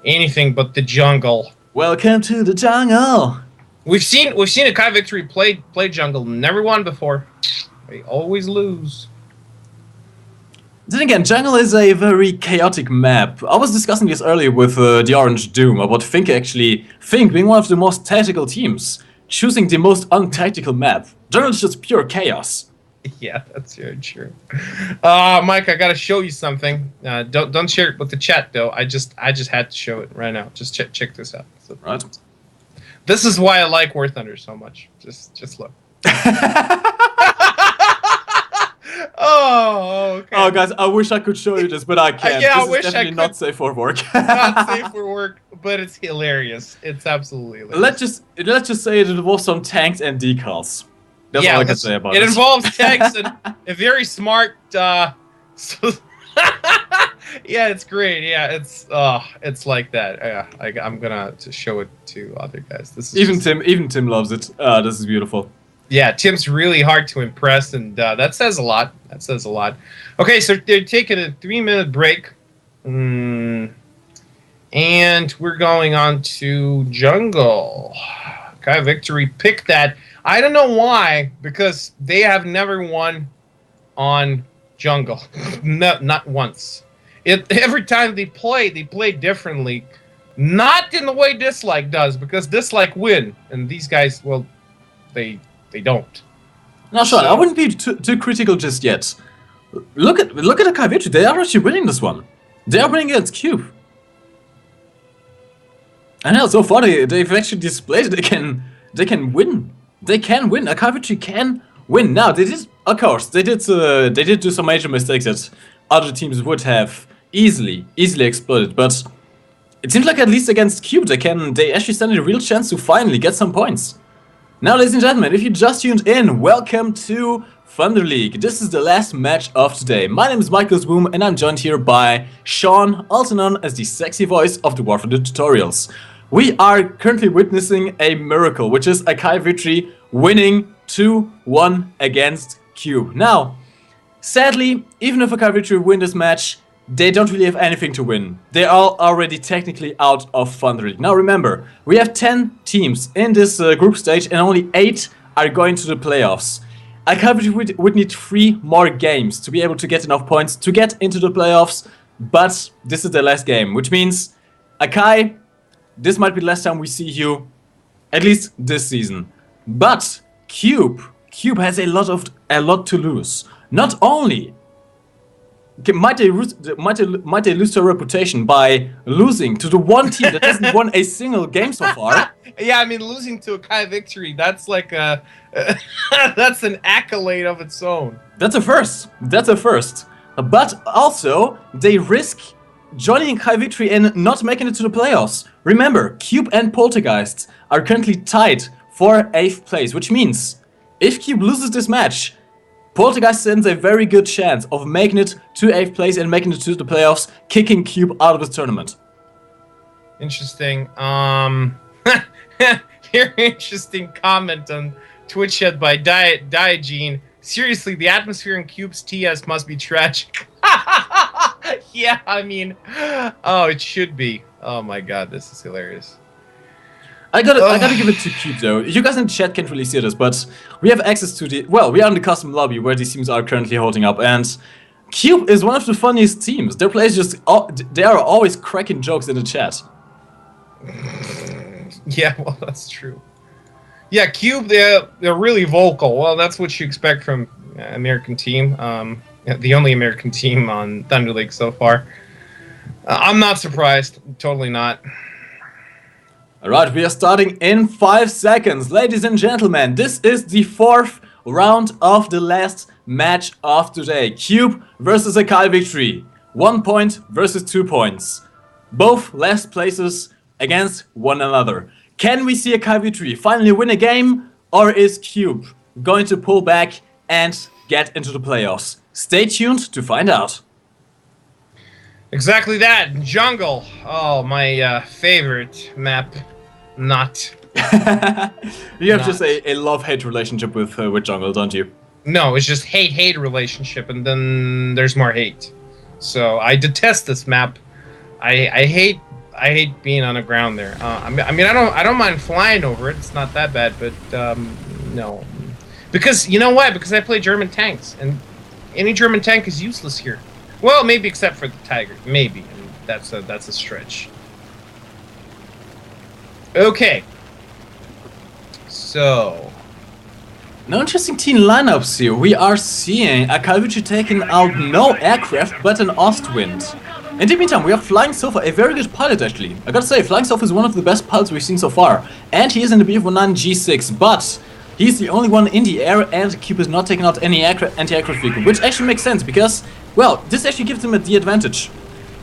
anything but the jungle. Welcome to the jungle. We've seen Akai Victory play jungle. Never won before. They always lose. Then again, jungle is a very chaotic map. I was discussing this earlier with the Orange Doom about Fink being one of the most tactical teams, choosing the most untactical map. Jungle is just pure chaos. Yeah, that's very true. Mike, I gotta show you something. Don't share it with the chat though. I just had to show it right now. Just check this out. So, right. This is why I like Warthunder so much. Just look. Oh, okay. Oh, guys, I wish I could show you this, but I can't. Yeah, this I wish is definitely I could. not safe for work. Not safe for work, but it's hilarious. It's absolutely hilarious. Let's just say it involves some tanks and decals. That's all I can say about it. It involves tanks and a very smart. Yeah, it's great. Yeah, it's like that. Yeah, I'm gonna show it to other guys. This is even Tim loves it. This is beautiful. Yeah, Tim's really hard to impress, and that says a lot. Okay, so they're taking a 3-minute break, and we're going on to jungle. Okay, Victory picked that. I don't know why, because they have never won on jungle. No, not once. Every time they play differently. Not in the way Dislike does, because Dislike win, and these guys, well, they don't. No, Sean, I wouldn't be too critical just yet. Look at Akai Victory. They are actually winning this one. They are winning against Cube. And hell, so far they've actually displayed that they can win. They can win. Akai Victory can win. Now they did, of course, they did do some major mistakes that other teams would have easily exploited. But it seems like at least against Cube they actually stand a real chance to finally get some points. Now, ladies and gentlemen, if you just tuned in, welcome to Thunder League. This is the last match of today. My name is Michael Boom, and I'm joined here by Sean, also known as the sexy voice of the Warthunder tutorials. We are currently witnessing a miracle, which is Akai Victory winning 2-1 against Cube. Now, sadly, even if Akai Victory win this match, they don't really have anything to win. They are already technically out of Thunder League. Now remember, we have 10 teams in this group stage and only 8 are going to the playoffs. Akai Victory would need 3 more games to be able to get enough points to get into the playoffs. but this is the last game, which means, Akai, this might be the last time we see you, at least this season. But Cube has a lot to lose. Not only might they lose their reputation by losing to the one team that hasn't won a single game so far. Yeah, I mean, losing to a Kai victory, that's like a that's an accolade of its own. That's a first. But also, they risk joining Kai victory and not making it to the playoffs. Remember, Cube and Poltergeist are currently tied for 8th place, which means if Cube loses this match, Poltergeist stands a very good chance of making it to 8th place and making it to the playoffs, kicking Cube out of this tournament. Interesting. Very interesting comment on Twitch chat by Diogene. Seriously, the atmosphere in Cube's TS must be tragic. Yeah, I mean, oh, it should be. Oh my god, this is hilarious. I gotta give it to Cube though. You guys in the chat can't really see this, but we have access to the... Well, we are in the custom lobby where these teams are currently holding up, and Cube is one of the funniest teams. Their players they are always cracking jokes in the chat. Yeah, well, that's true. Yeah, Cube, they're really vocal. Well, that's what you expect from American team. The only American team on Thunder League so far. I'm not surprised. Totally not. Alright, we are starting in 5 seconds. Ladies and gentlemen, this is the 4th round of the last match of today. Cube versus Akai victory. 1 point versus 2 points. Both last places against one another. Can we see Akai victory finally win a game? Or is Cube going to pull back and get into the playoffs? Stay tuned to find out. Exactly that. Jungle. Oh, my favorite map. Not. You have just a love-hate relationship with Jungle, don't you? No, it's just hate-hate relationship, and then there's more hate. So I detest this map. I hate being on the ground there. I mean, I don't mind flying over it. It's not that bad, but no. Because you know why? Because I play German tanks, and any German tank is useless here. Well, maybe except for the Tiger. Maybe. I mean, that's a stretch. Okay. So. No interesting team lineups here. We are seeing Akai victory taking out no aircraft, but an Ostwind. In the meantime, we have Flying Sofa, a very good pilot actually. I gotta say, Flying Sofa is one of the best pilots we've seen so far. And he is in the BF-19 G6, but he's the only one in the air, and Cube is not taking out any anti-aircraft vehicle, which actually makes sense because, well, this actually gives him the advantage.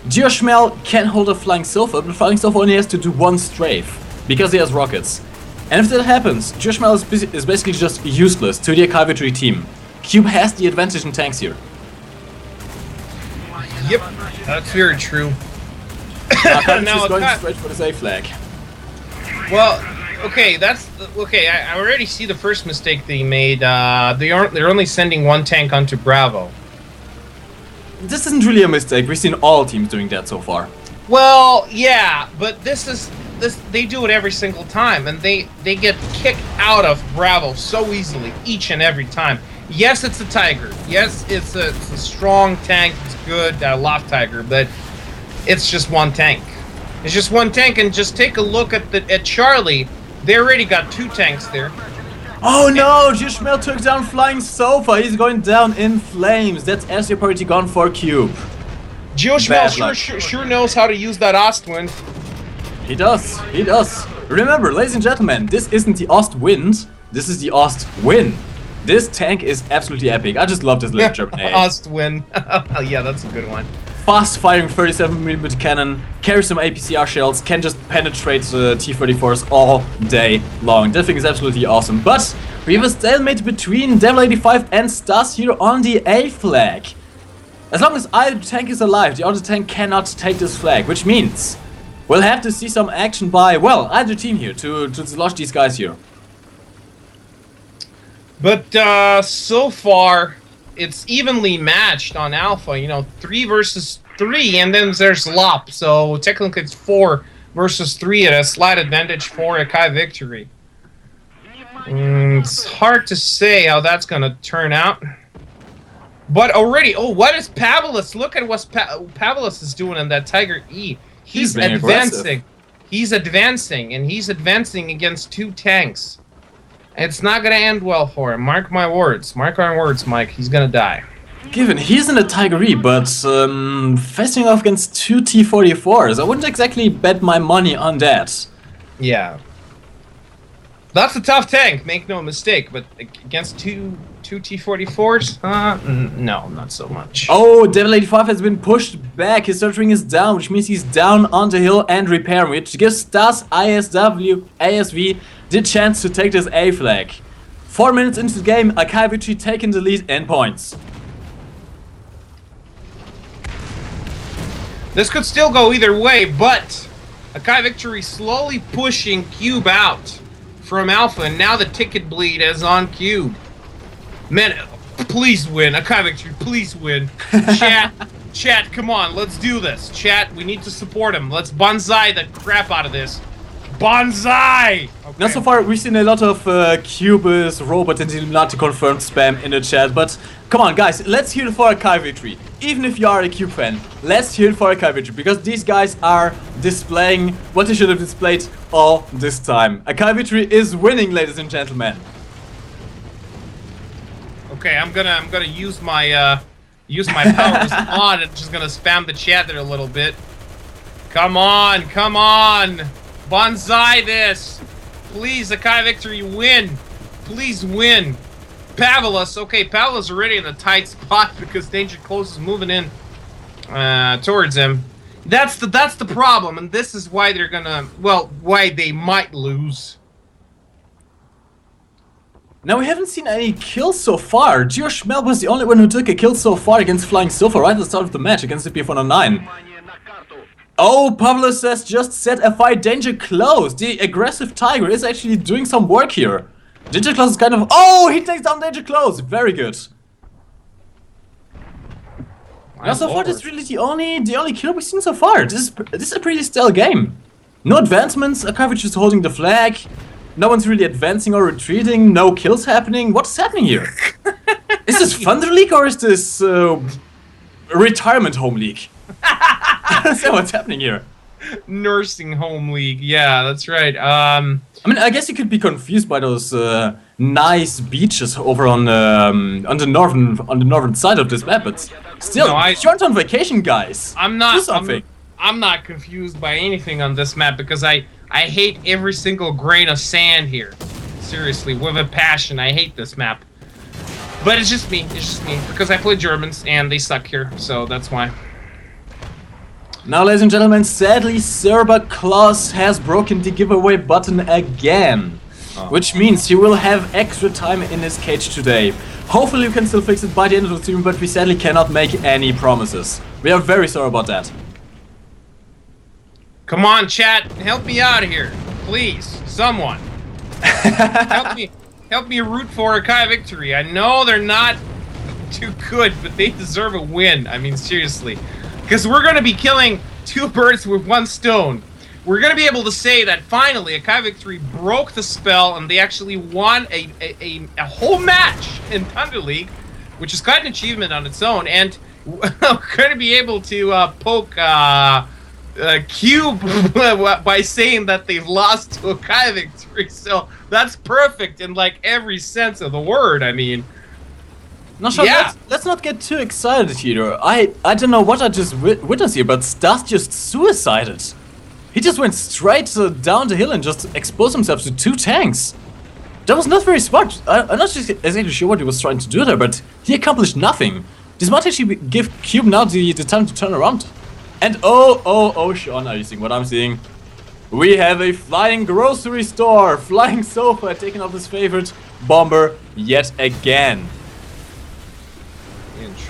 Geoschmel can hold a Flying Sofa, but Flying Sofa only has to do one strafe, because he has rockets. And if that happens, Geoschmel is basically just useless to the Akai victory team. Cube has the advantage in tanks here. Yep, that's very true. Now is going straight for the safe flag. Well, okay, okay. I already see the first mistake they made. They're only sending one tank onto Bravo. This isn't really a mistake. We've seen all teams doing that so far. Well, yeah, but this they do it every single time, and they get kicked out of Bravo so easily each and every time. Yes, it's a Tiger. Yes, it's a strong tank. It's good, Loft Tiger, but it's just one tank. It's just one tank, and just take a look at Charlie. They already got 2 tanks there. Oh no! Geoschmel took down Flying Sofa. He's going down in flames. That's SR parity gone for Cube. Geoschmel sure knows how to use that Ostwind. He does. He does. Remember, ladies and gentlemen, this isn't the Ostwind. This is the Ostwin. This tank is absolutely epic. I just love this little German name. Ostwin. Yeah, that's a good one. Fast firing 37mm cannon, carry some APCR shells, can just penetrate the T-34s all day long. That thing is absolutely awesome. But we have a stalemate between Devil 85 and Stas here on the A flag. As long as either tank is alive, the other tank cannot take this flag, which means we'll have to see some action by, well, either team here to dislodge these guys here. But so far, it's evenly matched on Alpha. You know, 3 versus 3, and then there's Lop. So technically, it's 4 versus 3 at a slight advantage for Akai victory. It's hard to say how that's gonna turn out. But already, oh, what is Pavlos? Look at what Pavlos is doing on that Tiger E. He's being advancing. aggressive. He's advancing, and he's advancing against 2 tanks. It's not gonna end well for him. Mark my words. Mark our words, Mike. He's gonna die. Given he's in a Tiger E, but facing off against 2 T-44s, I wouldn't exactly bet my money on that. Yeah. That's a tough tank, make no mistake, but against two T-44s? No, not so much. Oh, Devil 85 has been pushed back, his search ring is down, which means he's down on the hill and repairing, which gives Stas, ISW, ASV the chance to take this A flag. 4 minutes into the game, Akai Victory taking the lead in points. This could still go either way, but Akai Victory slowly pushing Cube out from Alpha, and now the ticket bleed is on Cube. Man, please win. Akai Victory, please win. Chat, come on, let's do this. Chat, we need to support him. Let's bonsai the crap out of this. Bonsai! Okay. Now, so far, we've seen a lot of Cubus, Robot, and Illuminati confirmed spam in the chat, but come on, guys, let's hear it for Akai Victory. Even if you are a Cube fan, let's hear it for Akai Victory, because these guys are displaying what they should have displayed all this time. Akai Victory is winning, ladies and gentlemen. Okay, I'm gonna use my powers on and just gonna spam the chat there a little bit. Come on, come on! Bonsai this! Please, Akai Victory, win! Please win! Pavlos, okay, Pavlos already in a tight spot because Danger Close is moving in towards him. That's the problem, and this is why they're gonna, well, why they might lose. Now, we haven't seen any kills so far. Gio Schmel was the only one who took a kill so far against Flying Silver right at the start of the match against the PF-109. Oh, Pavlos says just set a fight, Danger Close. The aggressive Tiger is actually doing some work here. Danger Close is kind of... Oh, he takes down Danger Close. Very good. Now, so far, this is really the only kill we've seen so far. This is a pretty still game. No advancements. Akavich is holding the flag. No one's really advancing or retreating. No kills happening. What's happening here? Is this Thunder League or is this Retirement Home League? I don't know what's happening here. Nursing Home League. Yeah, that's right. I mean, I guess you could be confused by those nice beaches over on the northern side of this map, but still, No, you aren't on vacation, guys. I'm not. Do something. I'm not confused by anything on this map because I hate every single grain of sand here. Seriously, with a passion, I hate this map. But it's just me. It's just me because I play Germans and they suck here, so that's why. Now, ladies and gentlemen, sadly, Server Claus has broken the giveaway button again. Which means he will have extra time in his cage today. Hopefully we can still fix it by the end of the stream, but we sadly cannot make any promises. We are very sorry about that. Come on, chat, help me out of here, please, someone. help me root for Akai Victory. I know they're not too good, but they deserve a win. I mean, seriously. Because we're going to be killing 2 birds with 1 stone. We're going to be able to say that finally Akai Victory broke the spell and they actually won a whole match in Thunder League, which is quite an achievement on its own. And we're going to be able to poke Cube by saying that they've lost to Akai Victory. So that's perfect in like every sense of the word. I mean... No, Sean, yeah. let's not get too excited here. I don't know what I just witnessed here, but Stas just suicided. He just went straight down the hill and just exposed himself to 2 tanks. That was not very smart. I'm not just exactly sure what he was trying to do there, but he accomplished nothing. This might actually give Cube now the time to turn around. And oh, Sean, are you seeing what I'm seeing? We have a flying grocery store. Flying Sofa taking off his favorite bomber yet again.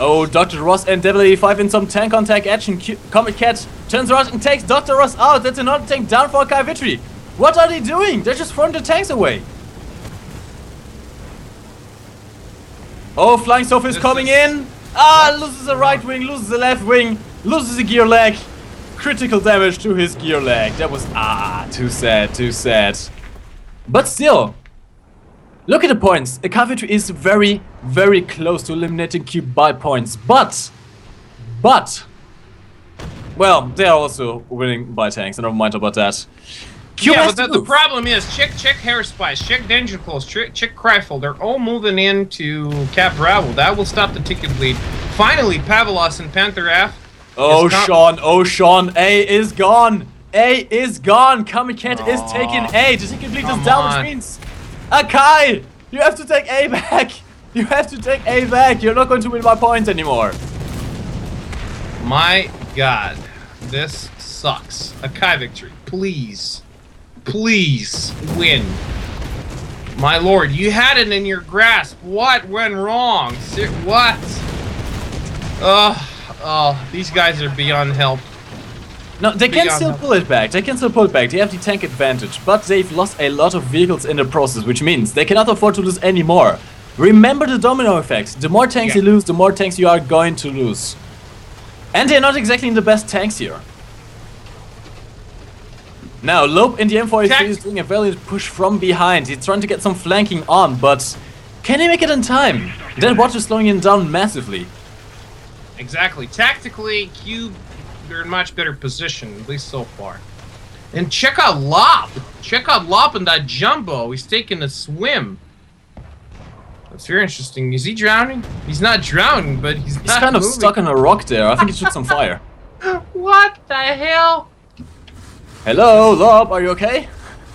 Oh, Dr. Ross and Devil 85 in some tank on tank action. Comet Cat turns around and takes Dr. Ross out. That's another tank down for Akai Victory. What are they doing? They're just throwing the tanks away. Oh, Flying Sofa is coming in. Loses the right wing, loses the left wing, loses the gear leg. Critical damage to his gear leg. That was, too sad, too sad. But still, Look at the points. Akavitri is very, very close to eliminating Cube by points. But, well, they are also winning by tanks. Never mind about that. Cube yeah, but the problem is, check Hair Spice, check Danger Close, check Cryfall. They're all moving into Cap Bravo. That will stop the ticket bleed. Finally, Pavalos and Panther F. Oh, Sean, A is gone. A is gone. Kamiket is taking A. The ticket bleed is down, which means Akai, you have to take A back. You have to take A back. You're not going to win by points anymore. My God, this sucks. Akai victory, please. Please win. My lord, you had it in your grasp. What went wrong? What? These guys are beyond help. No, they can still pull it back. They can still pull it back. They have the tank advantage, but they've lost a lot of vehicles in the process, which means they cannot afford to lose anymore. Remember the domino effect. The more tanks you lose, the more tanks you are going to lose. And they're not exactly the best tanks here. Now, Lope in the M43 is doing a valiant push from behind. He's trying to get some flanking on, but can he make it in time? That watch is slowing him down massively. Exactly. Tactically, Cube, they're in much better position, at least so far. And check out Lop. Check out Lop in that jumbo. He's taking a swim. That's very interesting. Is he drowning? He's not drowning, but he's kind of stuck on a rock there. I think he should some fire. What the hell? Hello, Lob, are you okay?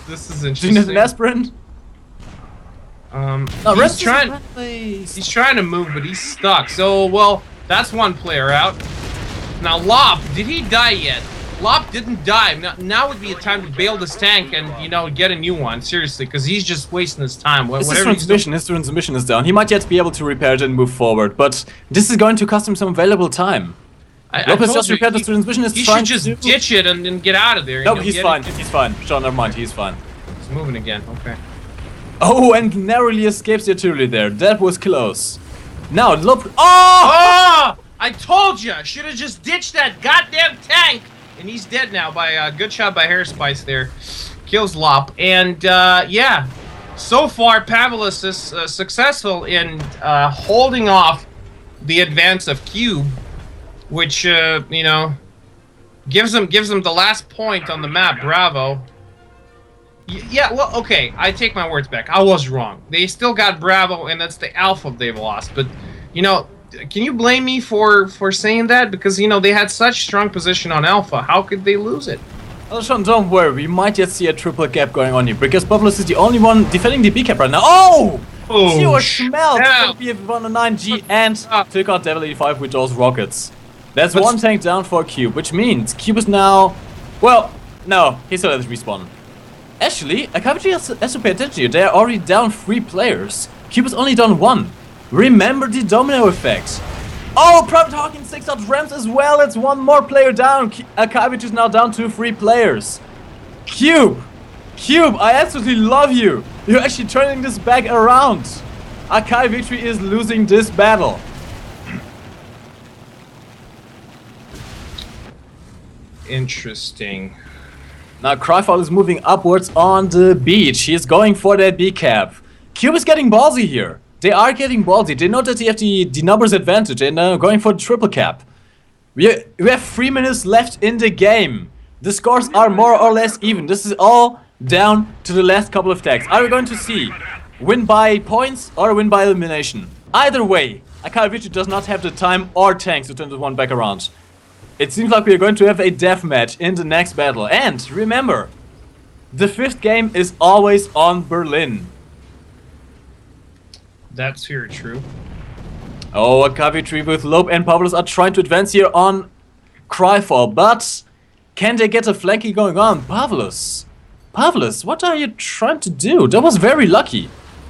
This is interesting. Do you need an aspirin? He's trying to move, but he's stuck. So, well, that's one player out. Now, Lop, did he die yet? Lop didn't die. Now would be a time to bail this tank and, you know, get a new one. Seriously, because he's just wasting his time. His transmission is down. He might yet be able to repair it and move forward, but this is going to cost him some valuable time. Lopez just repaired the transmission. He should just ditch it and get out of there. No, he's fine. He's fine. Sean, never mind. He's fine. He's moving again. Okay. Oh, and narrowly escapes the artillery there. That was close. Now, Lopez. Oh! I told you. Should have just ditched that goddamn tank. And he's dead now by a good shot by Hair Spice there. Kills Lop. And, yeah. So far, Pavalos is successful in holding off the advance of Cube. Which, you know, gives them the last point on the map, Bravo. Yeah, well, okay, I take my words back. I was wrong. They still got Bravo, and that's the Alpha they've lost. But, you know, can you blame me for saying that? Because, you know, they had such strong position on Alpha. How could they lose it? Well, Sean, don't worry. We might yet see a triple gap going on here. Because Pavlos is the only one defending the B cap right now. Oh! Zero Schmelt! BF1 on 9G and took out Devil 85 with those rockets. That's one tank down for Cube, which means Cube is now... Well, no, he still has respawn. Actually, Akavitri has to pay attention here. They are already down 3 players. Cube is only down 1. Remember the domino effect. Oh, Private Hawking 6 out Rams as well. It's 1 more player down. Akavitri is now down to 3 players. Cube, I absolutely love you. You're actually turning this back around. Akavitri is losing this battle. Interesting. Now Cryfall is moving upwards on the beach. He is going for that B cap. Cube is getting ballsy here. They are getting ballsy. They know that they have the numbers advantage and going for the triple cap. We have 3 minutes left in the game. The scores are more or less even. This is all down to the last couple of tags. Are we going to see win by points or win by elimination? Either way, Akavitri does not have the time or tanks to turn this one back around. It seems like we are going to have a deathmatch in the next battle. And remember, the 5th game is always on Berlin. That's very true. Oh, Akavitri with Lope and Pavlos are trying to advance here on Cryfall. But can they get a flanking going on? Pavlos, what are you trying to do? That was very lucky.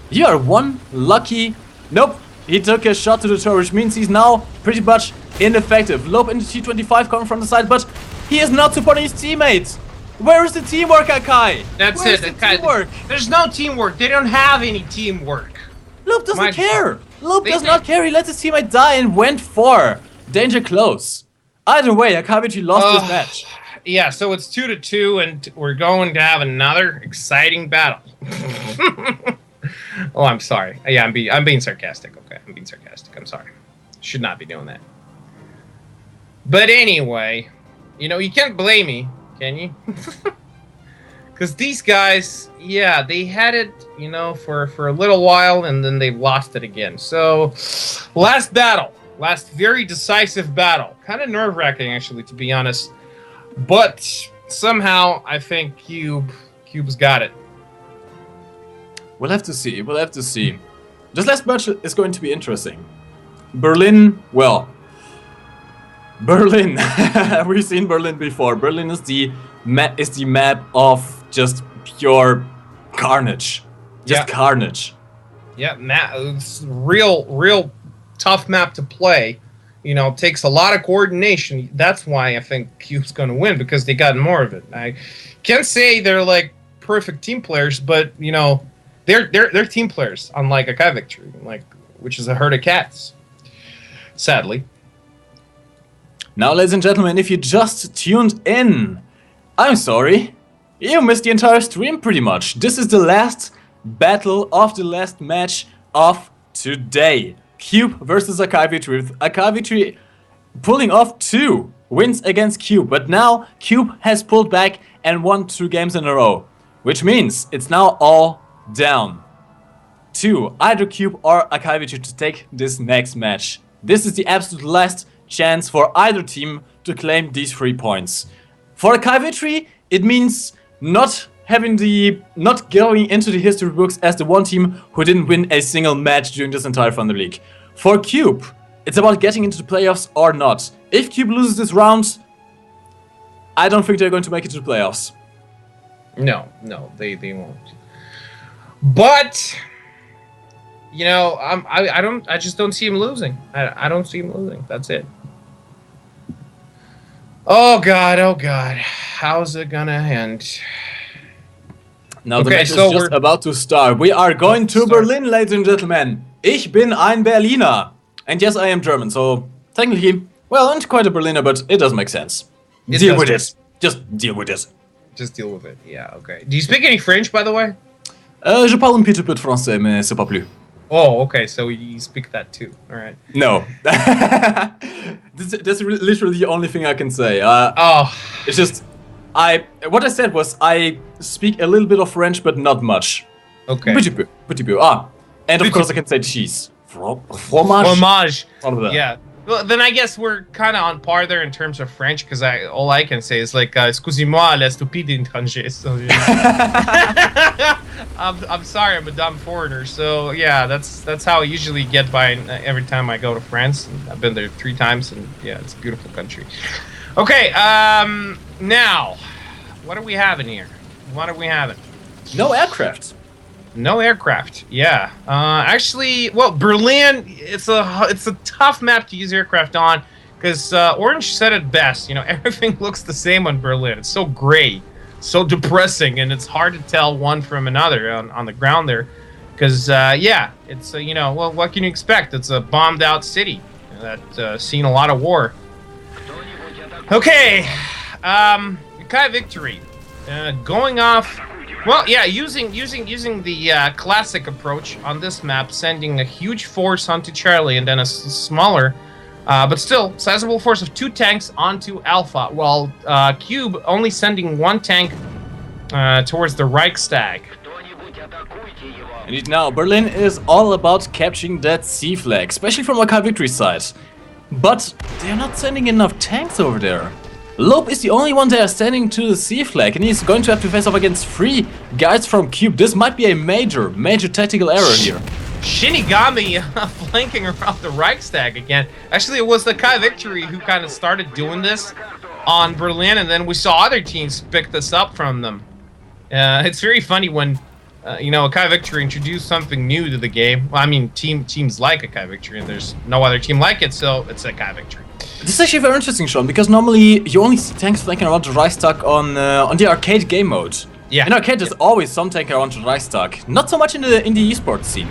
You are one lucky... Nope, he took a shot to the turret, which means he's now pretty much ineffective. Lope in the T25 coming from the side, but he is not supporting his teammates. Where is the teamwork, Akai? That's it, Akai. There's no teamwork. They don't have any teamwork. Lope doesn't care. Lope does not care. He let his teammate die and went for danger close. Either way, Akavitri lost this match. Yeah, so it's 2-2, and we're going to have another exciting battle. Oh, I'm sorry. Yeah, I'm being sarcastic. Okay, I'm being sarcastic. I'm sorry. Should not be doing that. But anyway, you can't blame me, can you? Because these guys, yeah, they had it, for a little while, and then they lost it again. So, last very decisive battle. Kind of nerve-wracking, actually, to be honest. But somehow, I think Cube's got it. We'll have to see. We'll have to see. This last match is going to be interesting. Berlin, well, Berlin. We've seen Berlin before. Berlin is the map of just pure carnage. Just carnage. Yeah, it's real tough map to play. Takes a lot of coordination. That's why I think Cube's going to win, because they got more of it. I can't say they're like perfect team players, but they're team players, unlike a Kai Victory, which is a herd of cats. Sadly. Now, ladies and gentlemen, if you just tuned in, I'm sorry. You missed the entire stream pretty much. This is the last battle of the last match of today. Cube versus Akai Victory, with Akai Victory pulling off 2 wins against Cube. But now Cube has pulled back and won 2 games in a row, which means it's now all down to either Cube or Akai Victory to take this next match. This is the absolute last chance for either team to claim these 3 points. For Akai Victory, it means not going into the history books as the one team who didn't win a single match during this entire Thunder League. For Cube, it's about getting into the playoffs or not. If Cube loses this round, I don't think they're going to make it to the playoffs. No, they won't. But I just don't see him losing. I don't see him losing. That's it. Oh God, how's it gonna end? Now the match is just about to start. We are going to Berlin, ladies and gentlemen. Ich bin ein Berliner. And yes, I am German, so technically, well, I'm quite a Berliner, but it doesn't make sense. Deal with it. Just deal with it. Just deal with it. Yeah, okay. Do you speak any French, by the way? Je parle un petit peu de français, mais c'est pas plus. Oh, okay, so you speak that too. All right. No. That's literally the only thing I can say. It's just, what I said was I speak a little bit of French, but not much. Okay. Petit peu. And of course I can say cheese. Fromage. Yeah. Well, then I guess we're kind of on par there in terms of French, because all I can say is like, excusez-moi, la stupide étranger. So, I'm sorry, I'm a dumb foreigner. So yeah, that's how I usually get by every time I go to France. I've been there 3 times, and yeah, it's a beautiful country. Okay, now, what are we having here? What are we having? No aircraft. No aircraft. Yeah. Actually, well, Berlin. It's a tough map to use aircraft on, because Orange said it best. Everything looks the same on Berlin. It's so gray, so depressing, and it's hard to tell one from another on the ground there. Because yeah, it's well, what can you expect? It's a bombed out city that's seen a lot of war. Okay, Kai Victory, going off. Well, yeah, using the classic approach on this map, sending a huge force onto Charlie and then a smaller, but still sizable force of 2 tanks onto Alpha, while Cube only sending 1 tank towards the Reichstag. Indeed, now Berlin is all about capturing that C flag, especially from Akai Victory side. But they're not sending enough tanks over there. Loeb is the only one there standing to the C flag, and he's going to have to face off against 3 guys from Cube. This might be a major tactical error here. Shinigami flanking around the Reichstag again. Actually, it was the Kai Victory who kind of started doing this on Berlin, and then we saw other teams pick this up from them. It's very funny when a Kai Victory introduced something new to the game. Well, I mean, teams like a Kai Victory, and there's no other team like it, so it's a Kai Victory. This is actually very interesting, Sean, because normally you only see tanks flanking around the Reichstag on the arcade game mode. Yeah. In arcade, there's always some tank around the Reichstag. Not so much in the esports scene.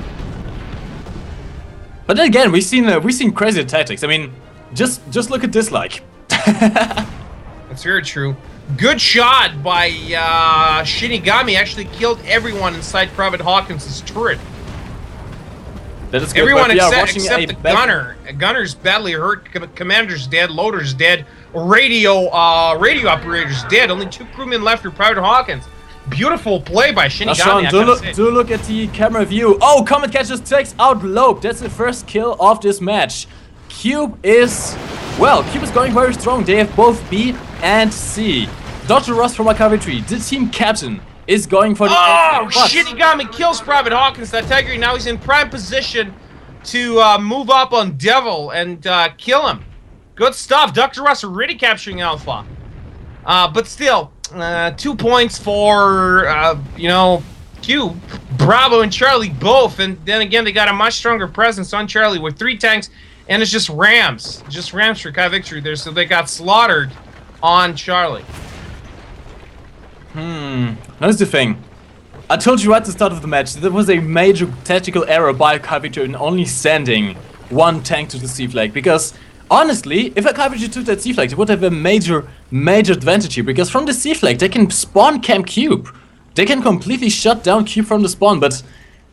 But then again, we've seen crazy tactics. I mean, just look at this, like. That's very true. Good shot by Shinigami. Actually killed everyone inside Private Hawkins' turret. That is good. Everyone but we are except watching the gunner. Gunner's badly hurt. Commander's dead. Loader's dead. Radio operator's dead. Only 2 crewmen left for Private Hawkins. Beautiful play by Now, Shinigami. Sean, do look at the camera view. Oh, Comet Cat just takes out Lope. That's the first kill of this match. Cube is going very strong. They have both B and C. Dr. Ross from Akavitri, the team captain, is going for the Shinigami kills Private Hawkins. That Tiger, now he's in prime position to move up on Devil and kill him. Good stuff. Dr. Ross already capturing Alpha. But still, 2 points for, Q. Bravo and Charlie both. And then again, they got a much stronger presence on Charlie with 3 tanks. And it's just Rams. Just Rams for Kai Victory there. So they got slaughtered on Charlie. That's the thing. I told you right at the start of the match, there was a major tactical error by Kai Victory in only sending 1 tank to the C flag. Because, honestly, if a Kai Victory took that C flag, they would have a major advantage here. Because from the C flag, they can spawn camp Cube. They can completely shut down Cube from the spawn. But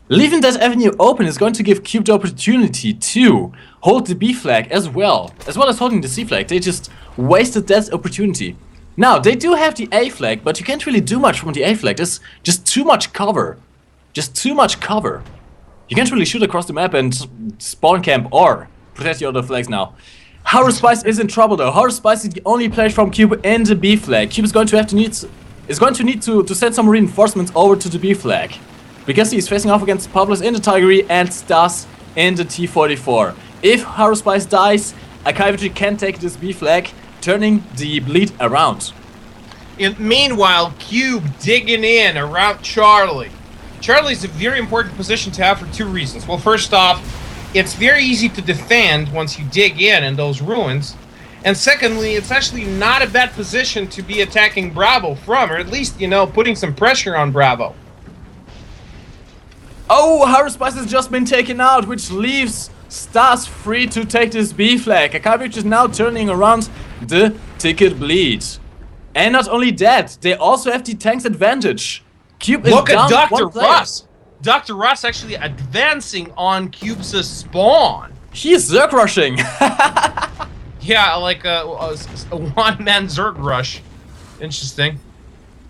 leaving that avenue open is going to give Cube the opportunity to hold the B flag as well as holding the C flag. They just wasted that opportunity. Now, they do have the A flag, but you can't really do much from the A flag. There's just too much cover. Just too much cover. You can't really shoot across the map and spawn camp or protect the other flags now. Horror Spice is in trouble though. Horror Spice is the only player from Cube in the B flag. Cube is going to need to send some reinforcements over to the B flag. Because he is facing off against Pablos in the Tigery and Stas in the T-44. If Horror Spice dies, Akavitri can take this B flag, turning the bleed around. Meanwhile, Cube digging in around Charlie. Charlie's a very important position to have for 2 reasons. Well, first off, it's very easy to defend once you dig in those ruins. And secondly, it's actually not a bad position to be attacking Bravo from, or at least, putting some pressure on Bravo. Oh, Horror Spice has just been taken out, which leaves Stas free to take this B flag. Akavitri is now turning around the ticket bleed. And not only that, they also have the tank's advantage. Cube is Look down at Dr. 1 player. Ross. Dr. Ross actually advancing on Cube's spawn. He is Zerg rushing. Yeah, like a one-man Zerg rush. Interesting.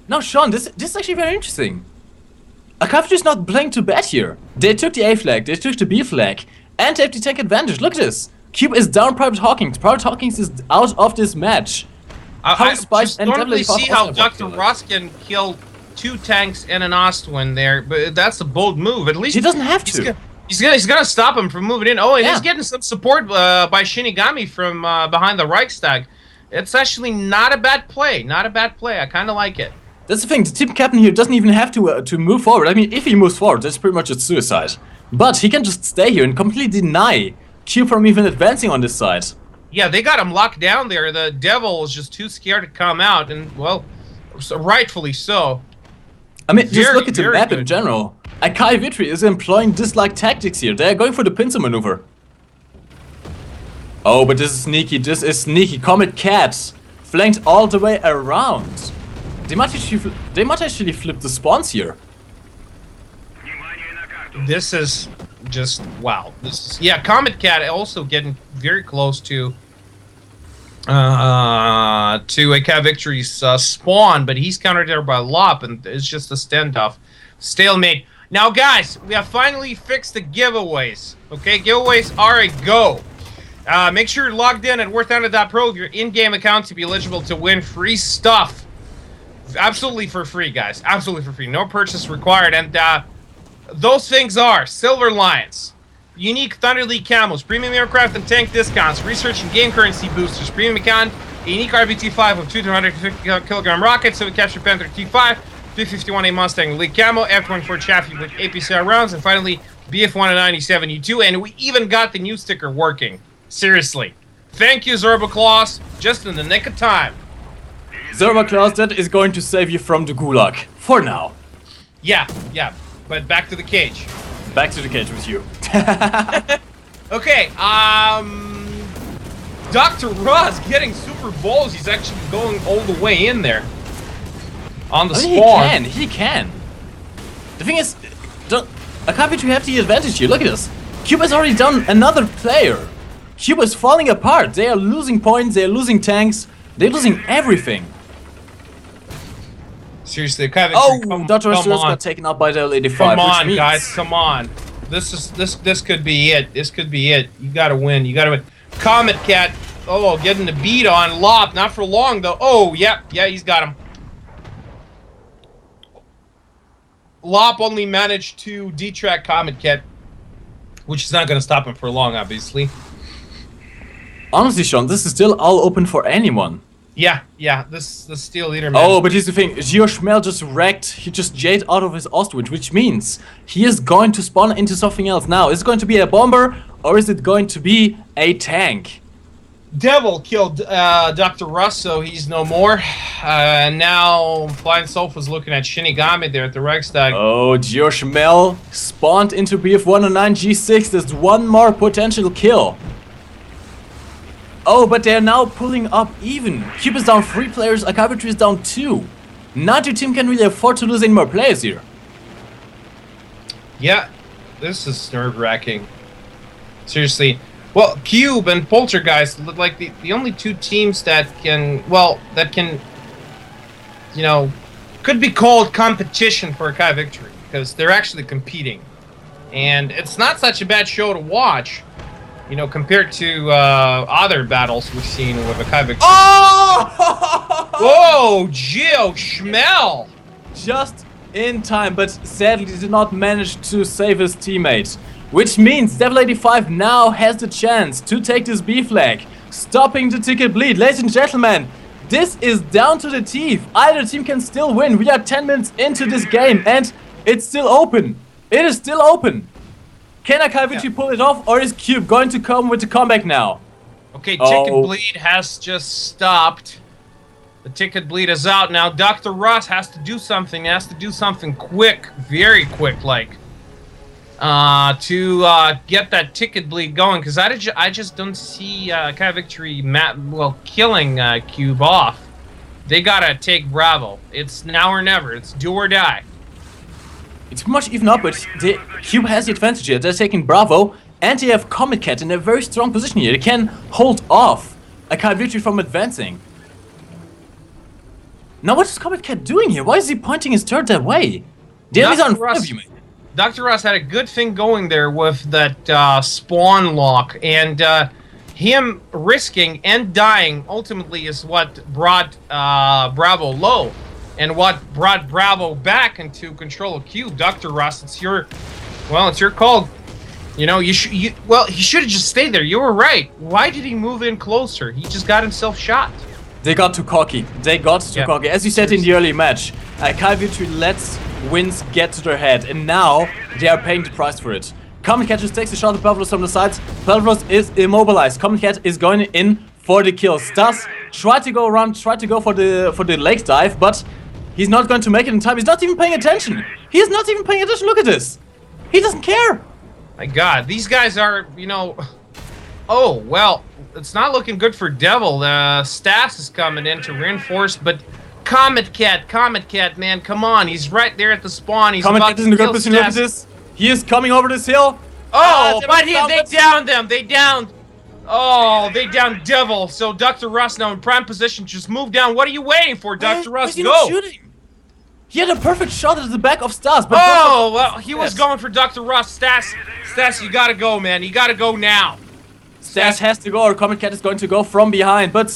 Now, Sean, this is actually very interesting. Akavitri is not playing too bad here. They took the A flag, they took the B flag, and they have the tank advantage. Look at this. Cube is down Private Hawkins. Private Hawkins is out of this match. I just don't really see how Dr. Ross can kill 2 tanks and an Ostwind there, but that's a bold move. At least he doesn't have to. He's gonna stop him from moving in. Oh, and he's getting some support by Shinigami from behind the Reichstag. It's actually not a bad play. Not a bad play. I kind of like it. That's the thing. The team captain here doesn't even have to move forward. I mean, if he moves forward, that's pretty much a suicide. But he can just stay here and completely deny Cube from even advancing on this side. Yeah, they got him locked down there. The Devil is just too scared to come out, and, well, rightfully so. I mean, just look at the map in general. Akavitri is employing dislike tactics here. They're going for the pincer maneuver. Oh, but this is sneaky. This is sneaky. Comet Cat flanked all the way around. They might actually flip the spawns here. This is just wow. This is Comet Cat also getting very close to a Cat Victory's spawn, but he's countered there by Lop, and it's just a standoff, stalemate. Now, guys, we have finally fixed the giveaways. Okay, giveaways are a go. Make sure you're logged in at Warthunder.pro, your in-game account, to be eligible to win free stuff. Absolutely for free, guys. Absolutely for free. No purchase required. And those things are Silver Lions, unique Thunder League camos, premium aircraft and tank discounts, research and game currency boosters, premium account, a unique RBT-5 with 250 kilogram rockets, so we capture Panther T-5, 351A Mustang League camo, F-24 Chaffee with APCR rounds, and finally BF-197 U2, and we even got the new sticker working. Seriously. Thank you, Zorba Claus. Just in the nick of time. Zorba Claus, that is going to save you from the gulag. For now. Yeah. But back to the cage. Back to the cage with you. Okay, Dr. Ross getting super balls. He's actually going all the way in there. On the spawn. He can. The thing is, Akavitri have the advantage here. Look at this. Cube has already done another player. Cube is falling apart. They are losing points, they are losing tanks, they're losing everything. Seriously, Kevin. Oh, Dr. Restore's got taken out by the Lady 5. Come on, guys, come on. This could be it. This could be it. You gotta win. You gotta win. Comet Cat. Oh, getting the beat on Lop. Not for long though. Oh, yeah, he's got him. Lop only managed to detrack Comet Cat, which is not gonna stop him for long, obviously. Honestly, Sean, this is still all open for anyone. Yeah, this steel leader man. Oh, but here's the thing, Gio Schmel just wrecked, he just jade out of his Ostrich, which means he is going to spawn into something else now. Is it going to be a bomber, or is it going to be a tank? Devil killed Dr. Russ, so he's no more. Now Blind Sofa's looking at Shinigami there at the Reichstag. Oh, Gio Schmel spawned into BF109 G6, there's one more potential kill. Oh, but they're now pulling up even. Cube is down 3 players, Archive is down 2. Neither team can really afford to lose any more players here. Yeah, this is nerve-wracking. Seriously. Well, Cube and Poltergeist look like the only 2 teams that can, you know, could be called competition for Archive victory, because they're actually competing. And it's not such a bad show to watch. You know, compared to other battles we've seen with Archive victory. Oh! Whoa, Gio Schmel! Just in time, but sadly did not manage to save his teammate. Which means Devil 85 now has the chance to take this B flag, stopping the ticket bleed. Ladies and gentlemen, this is down to the teeth. Either team can still win. We are 10 minutes into this game and it's still open. It is still open. Can Archive pull it off, or is Cube going to come with the comeback now? Okay, ticket bleed has just stopped. The ticket bleed is out now. Dr. Ross has to do something. He has to do something quick, very quick, like, to get that ticket bleed going. Because I just don't see Archive victory killing Cube off. They gotta take Bravo. It's now or never. It's do or die. It's much even up, but Cube has the advantage here. They're taking Bravo, and they have Comet Cat in a very strong position here. They can hold off Archive victory from advancing. Now what is Comet Cat doing here? Why is he pointing his turret that way? The enemies are in front of you, man. Dr. Ross had a good thing going there with that spawn lock, and him risking and dying ultimately is what brought Bravo low. And what brought Bravo back into control of Cube. Dr. Ross, it's your call. You know, he should have just stayed there. You were right. Why did he move in closer? He just got himself shot. They got too cocky. Cocky. As you said in the early match, Archive victory lets wins get to their head, and now they are paying the price for it. Comet Cat just takes a shot at Pelvros from the sides. Pelvros is immobilized. Comet Cat is going in for the kill. Stas tried to go around, tried to go for the lake dive, but he's not going to make it in time. He's not even paying attention. He is not even paying attention. Look at this. He doesn't care. My God, these guys are, you know... Oh, well, it's not looking good for Devil. Stas is coming in to reinforce, but Comet Cat, man, come on. He's right there at the spawn. He's Comet Cat is in a good position. Look at this. He is coming over this hill. Oh, but they downed them. They downed... Oh, they downed Devil. So Dr. Russ now in prime position. Just move down. What are you waiting for, Dr. Russ? Go. Not shooting? He had a perfect shot at the back of Stas. But well, he was going for Dr. Russ. Stas, you gotta go, man. You gotta go now. Stas has to go, or Comet Cat is going to go from behind. But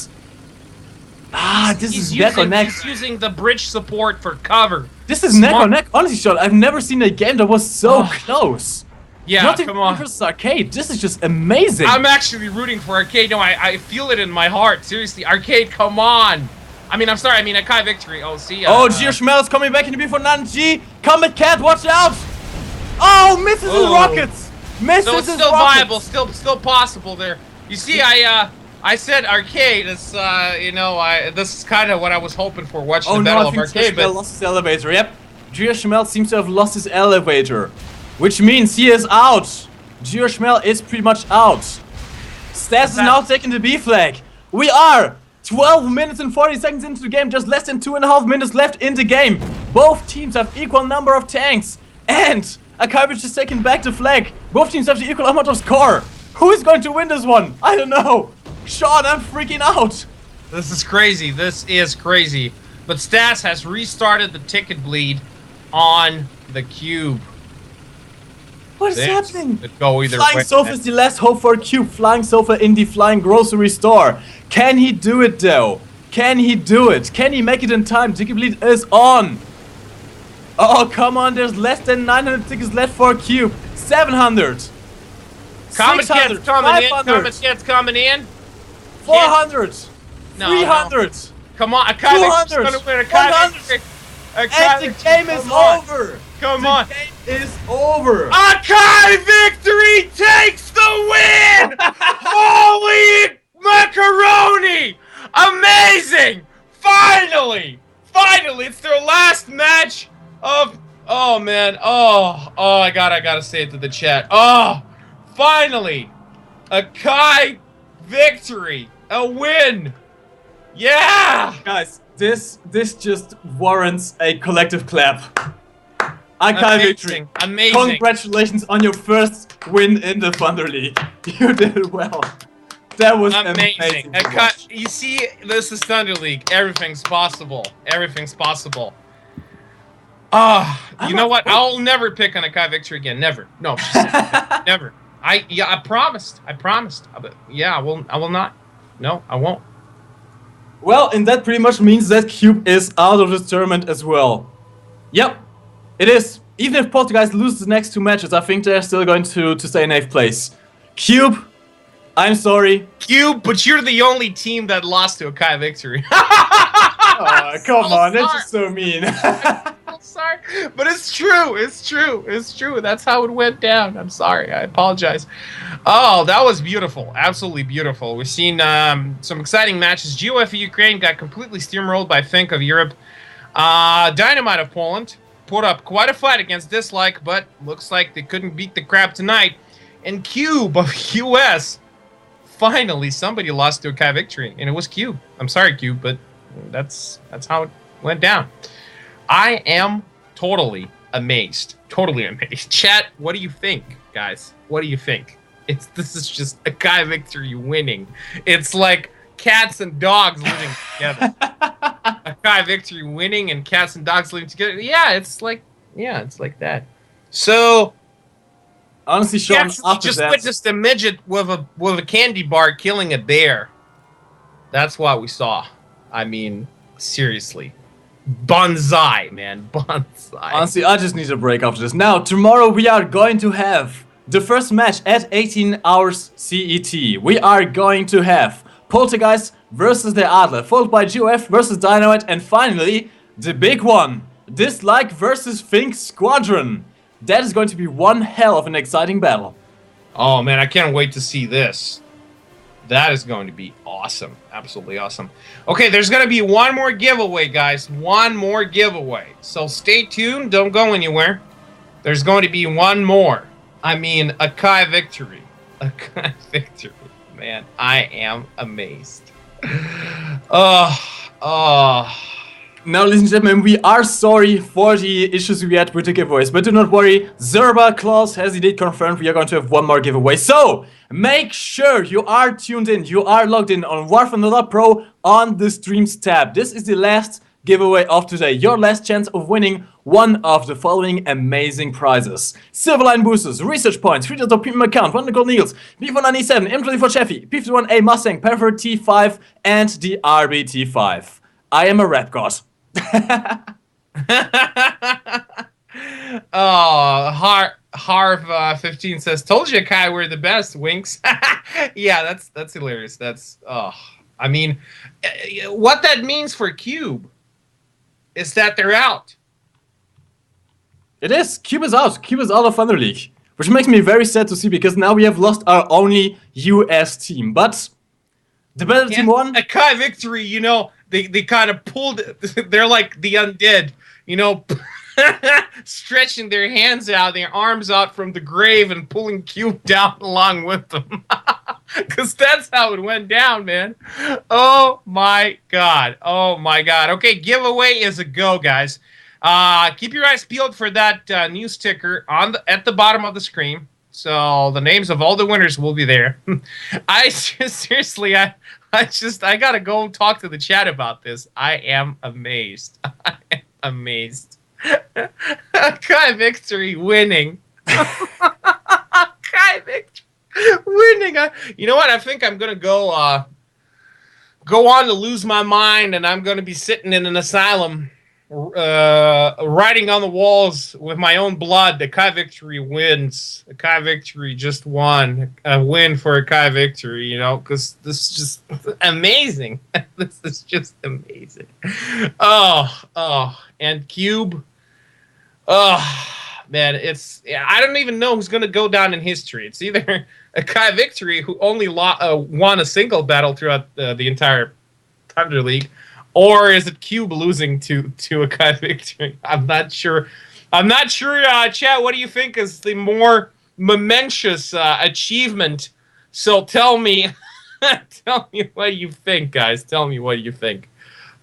this is neck or neck. He's using the bridge support for cover. This is neck or neck. Honestly, Sean, I've never seen a game that was so close. Yeah, not come on. Versus Arcade. This is just amazing. I'm actually rooting for Arcade. No, I feel it in my heart. Seriously, Arcade, come on. I'm sorry. Archive victory. Oh, see. Gio Schmel is coming back into B49G. Comet Cat, watch out! Oh, misses his rockets. Misses so it's his still rockets. viable, still possible there. You see, I said Arcade. It's this is kind of what I was hoping for. Watching the Battle of Arcade, but lost his elevator. Yep. Gio Schmel seems to have lost his elevator, which means he is out. Gio Schmel is pretty much out. Stas is now taking the B flag. We are 12 minutes and 40 seconds into the game, just less than 2.5 minutes left in the game. Both teams have equal number of tanks, and Archive is taking back the flag. Both teams have the equal amount of score. Who is going to win this one? I don't know. Sean, I'm freaking out. This is crazy. This is crazy. But Stas has restarted the ticket bleed on the cube. What is happening? Could go either Flying way. Sofa is the last hope for Cube. Flying Sofa in the Flying Grocery Store. Can he do it though? Can he do it? Can he make it in time? Ticket bleed is on. Oh, come on. There's less than 900 tickets left for Cube. 700. Comet 600, Cat's coming in. 500, Comet Cat's coming in. 400. No, 300. no. Come on. A Kyle 200. gonna win. A 100. And the game is over. Come on. The game is over. Akai victory takes the win! Holy macaroni! Amazing! Finally! Finally! It's their last match of... Oh, man. Oh, I gotta say it to the chat. Oh, finally! Akai victory! A win! Yeah! Guys, this just warrants a collective clap. Akai victory. Amazing. Congratulations on your first win in the Thunder League. You did well. That was amazing. You see, this is Thunder League. Everything's possible. Everything's possible. You know what? I'll never pick on Akai victory again. Never. No. Never. I promised. I promised. Yeah, I will not. No, I won't. Well, and that pretty much means that Cube is out of this tournament as well. Yep, it is. Even if Portugal loses the next two matches, I think they're still going to stay in 8th place. Cube, I'm sorry. Cube, but you're the only team that lost to Akai victory. Oh, come on, that's just so mean. I'm sorry, but it's true. It's true. It's true. That's how it went down. I'm sorry. I apologize. Oh, that was beautiful. Absolutely beautiful. We've seen some exciting matches. GOF Ukraine got completely steamrolled by Fink of Europe. Dynamite of Poland put up quite a fight against Dislike, but looks like they couldn't beat the crap tonight. And Cube of US, finally somebody lost to Akai victory, and it was Cube. I'm sorry, Cube, but that's how it went down. I am totally amazed. Totally amazed. Chat, what do you think, guys? What do you think? This is just Akai victory winning. It's like cats and dogs living together. Akai victory winning and cats and dogs living together. Yeah, it's like that. So honestly, Sean, after just that, witnessed a midget with a candy bar killing a bear. That's what we saw. I mean, seriously. Bonsai, man. Bonsai. honestly, I just need a break after this. Now, tomorrow we are going to have the first match at 18 hours CET. We are going to have Poltergeist versus the Adler, followed by GOF versus Dynamite, and finally, the big one, Dislike versus Fink Squadron. That is going to be one hell of an exciting battle. Oh, man, I can't wait to see this. That is going to be awesome. Absolutely awesome. Okay, there's going to be one more giveaway, guys. One more giveaway. So stay tuned. Don't go anywhere. There's going to be one more. I mean, Akai victory. Akai victory. Man, I am amazed. Now, ladies and gentlemen, we are sorry for the issues we had with the giveaways, but do not worry. Zerba Claus has indeed confirmed we are going to have one more giveaway. So, make sure you are tuned in, you are logged in on Warthunder.pro on the streams tab. This is the last giveaway of today. Your last chance of winning one of the following amazing prizes: Silverline boosters, research points, 3 premium account, 1 gold needles, B197, M24 Chevy, P51A Mustang, Panther T5, and the RBT5. I am a rap god. Oh, Harv 15 says, "Told you, Kai, we're the best." Winks. Yeah, that's hilarious. I mean, what that means for Cube is that they're out. It is. Cube is out. Cube is out of Thunder League, which makes me very sad to see because now we have lost our only US team. But the better team won. A Kai victory, you know. They kind of pulled. They're like the undead, you know, stretching their hands out, their arms out from the grave, and pulling Cube down along with them. Because that's how it went down, man. Oh my god. Oh my god. Okay, giveaway is a go, guys. Keep your eyes peeled for that new sticker at the bottom of the screen. So the names of all the winners will be there. I just, seriously, I gotta go talk to the chat about this. I am amazed. I am amazed. Kai Victory winning. Kai Victory winning. You know what? I think I'm gonna go on to lose my mind, and I'm gonna be sitting in an asylum, writing on the walls with my own blood. The Kai Victory wins. The Kai Victory just won. A win for a Kai Victory, because this is just amazing. This is just amazing. Oh, and Cube. Oh, man, I don't even know who's going to go down in history. It's either a Kai Victory who only won a single battle throughout the entire Thunder League, or is it Cube losing to a Kai Victory? I'm not sure. Chat, what do you think is the more momentous achievement? So tell me, tell me what you think, guys. Tell me what you think.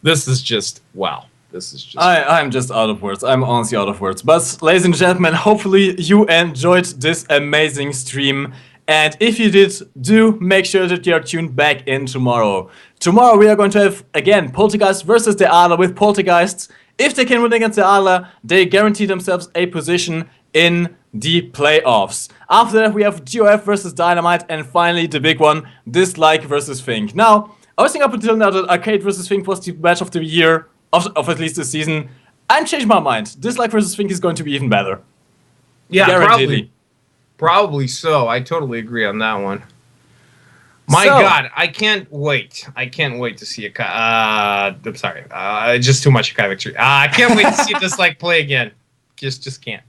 This is just, wow. This is just... I'm just out of words. I'm honestly out of words. But, ladies and gentlemen, hopefully you enjoyed this amazing stream. And if you did, do make sure that you are tuned back in tomorrow. Tomorrow we are going to have, again, Poltergeist versus the Adler with Poltergeists. If they can win against the Adler, they guarantee themselves a position in the playoffs. After that, we have GOF versus Dynamite. And finally, the big one, Dislike versus Fink. Now, I was thinking up until now that Arcade versus Fink was the match of the year. Of at least this season. I'm changed my mind. Dislike versus Fink is going to be even better. Yeah, probably so. I totally agree on that one. My God, I can't wait. I can't wait to see I'm sorry. Just too much Kai Victory. I can't wait to see Dislike play again. Just can't.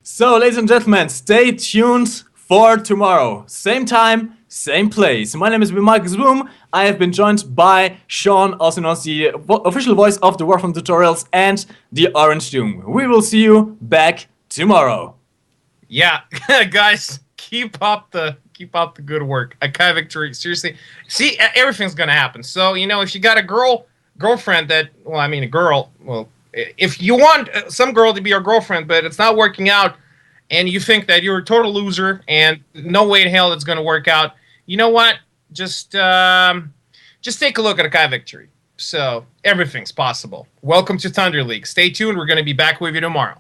So, ladies and gentlemen, stay tuned for tomorrow. Same time, same place. My name is Marcus Boom. I have been joined by Sean, also known as the official voice of the Warthunder tutorials and the Orange Doom. We will see you back tomorrow. Yeah, guys, keep up the good work. A Kai Victory, seriously. See, everything's gonna happen. So if you got a girlfriend if you want some girl to be your girlfriend, but it's not working out, and you think that you're a total loser and no way in hell it's going to work out, you know what? Just take a look at a Kai Victory. So everything's possible. Welcome to Thunder League. Stay tuned. We're going to be back with you tomorrow.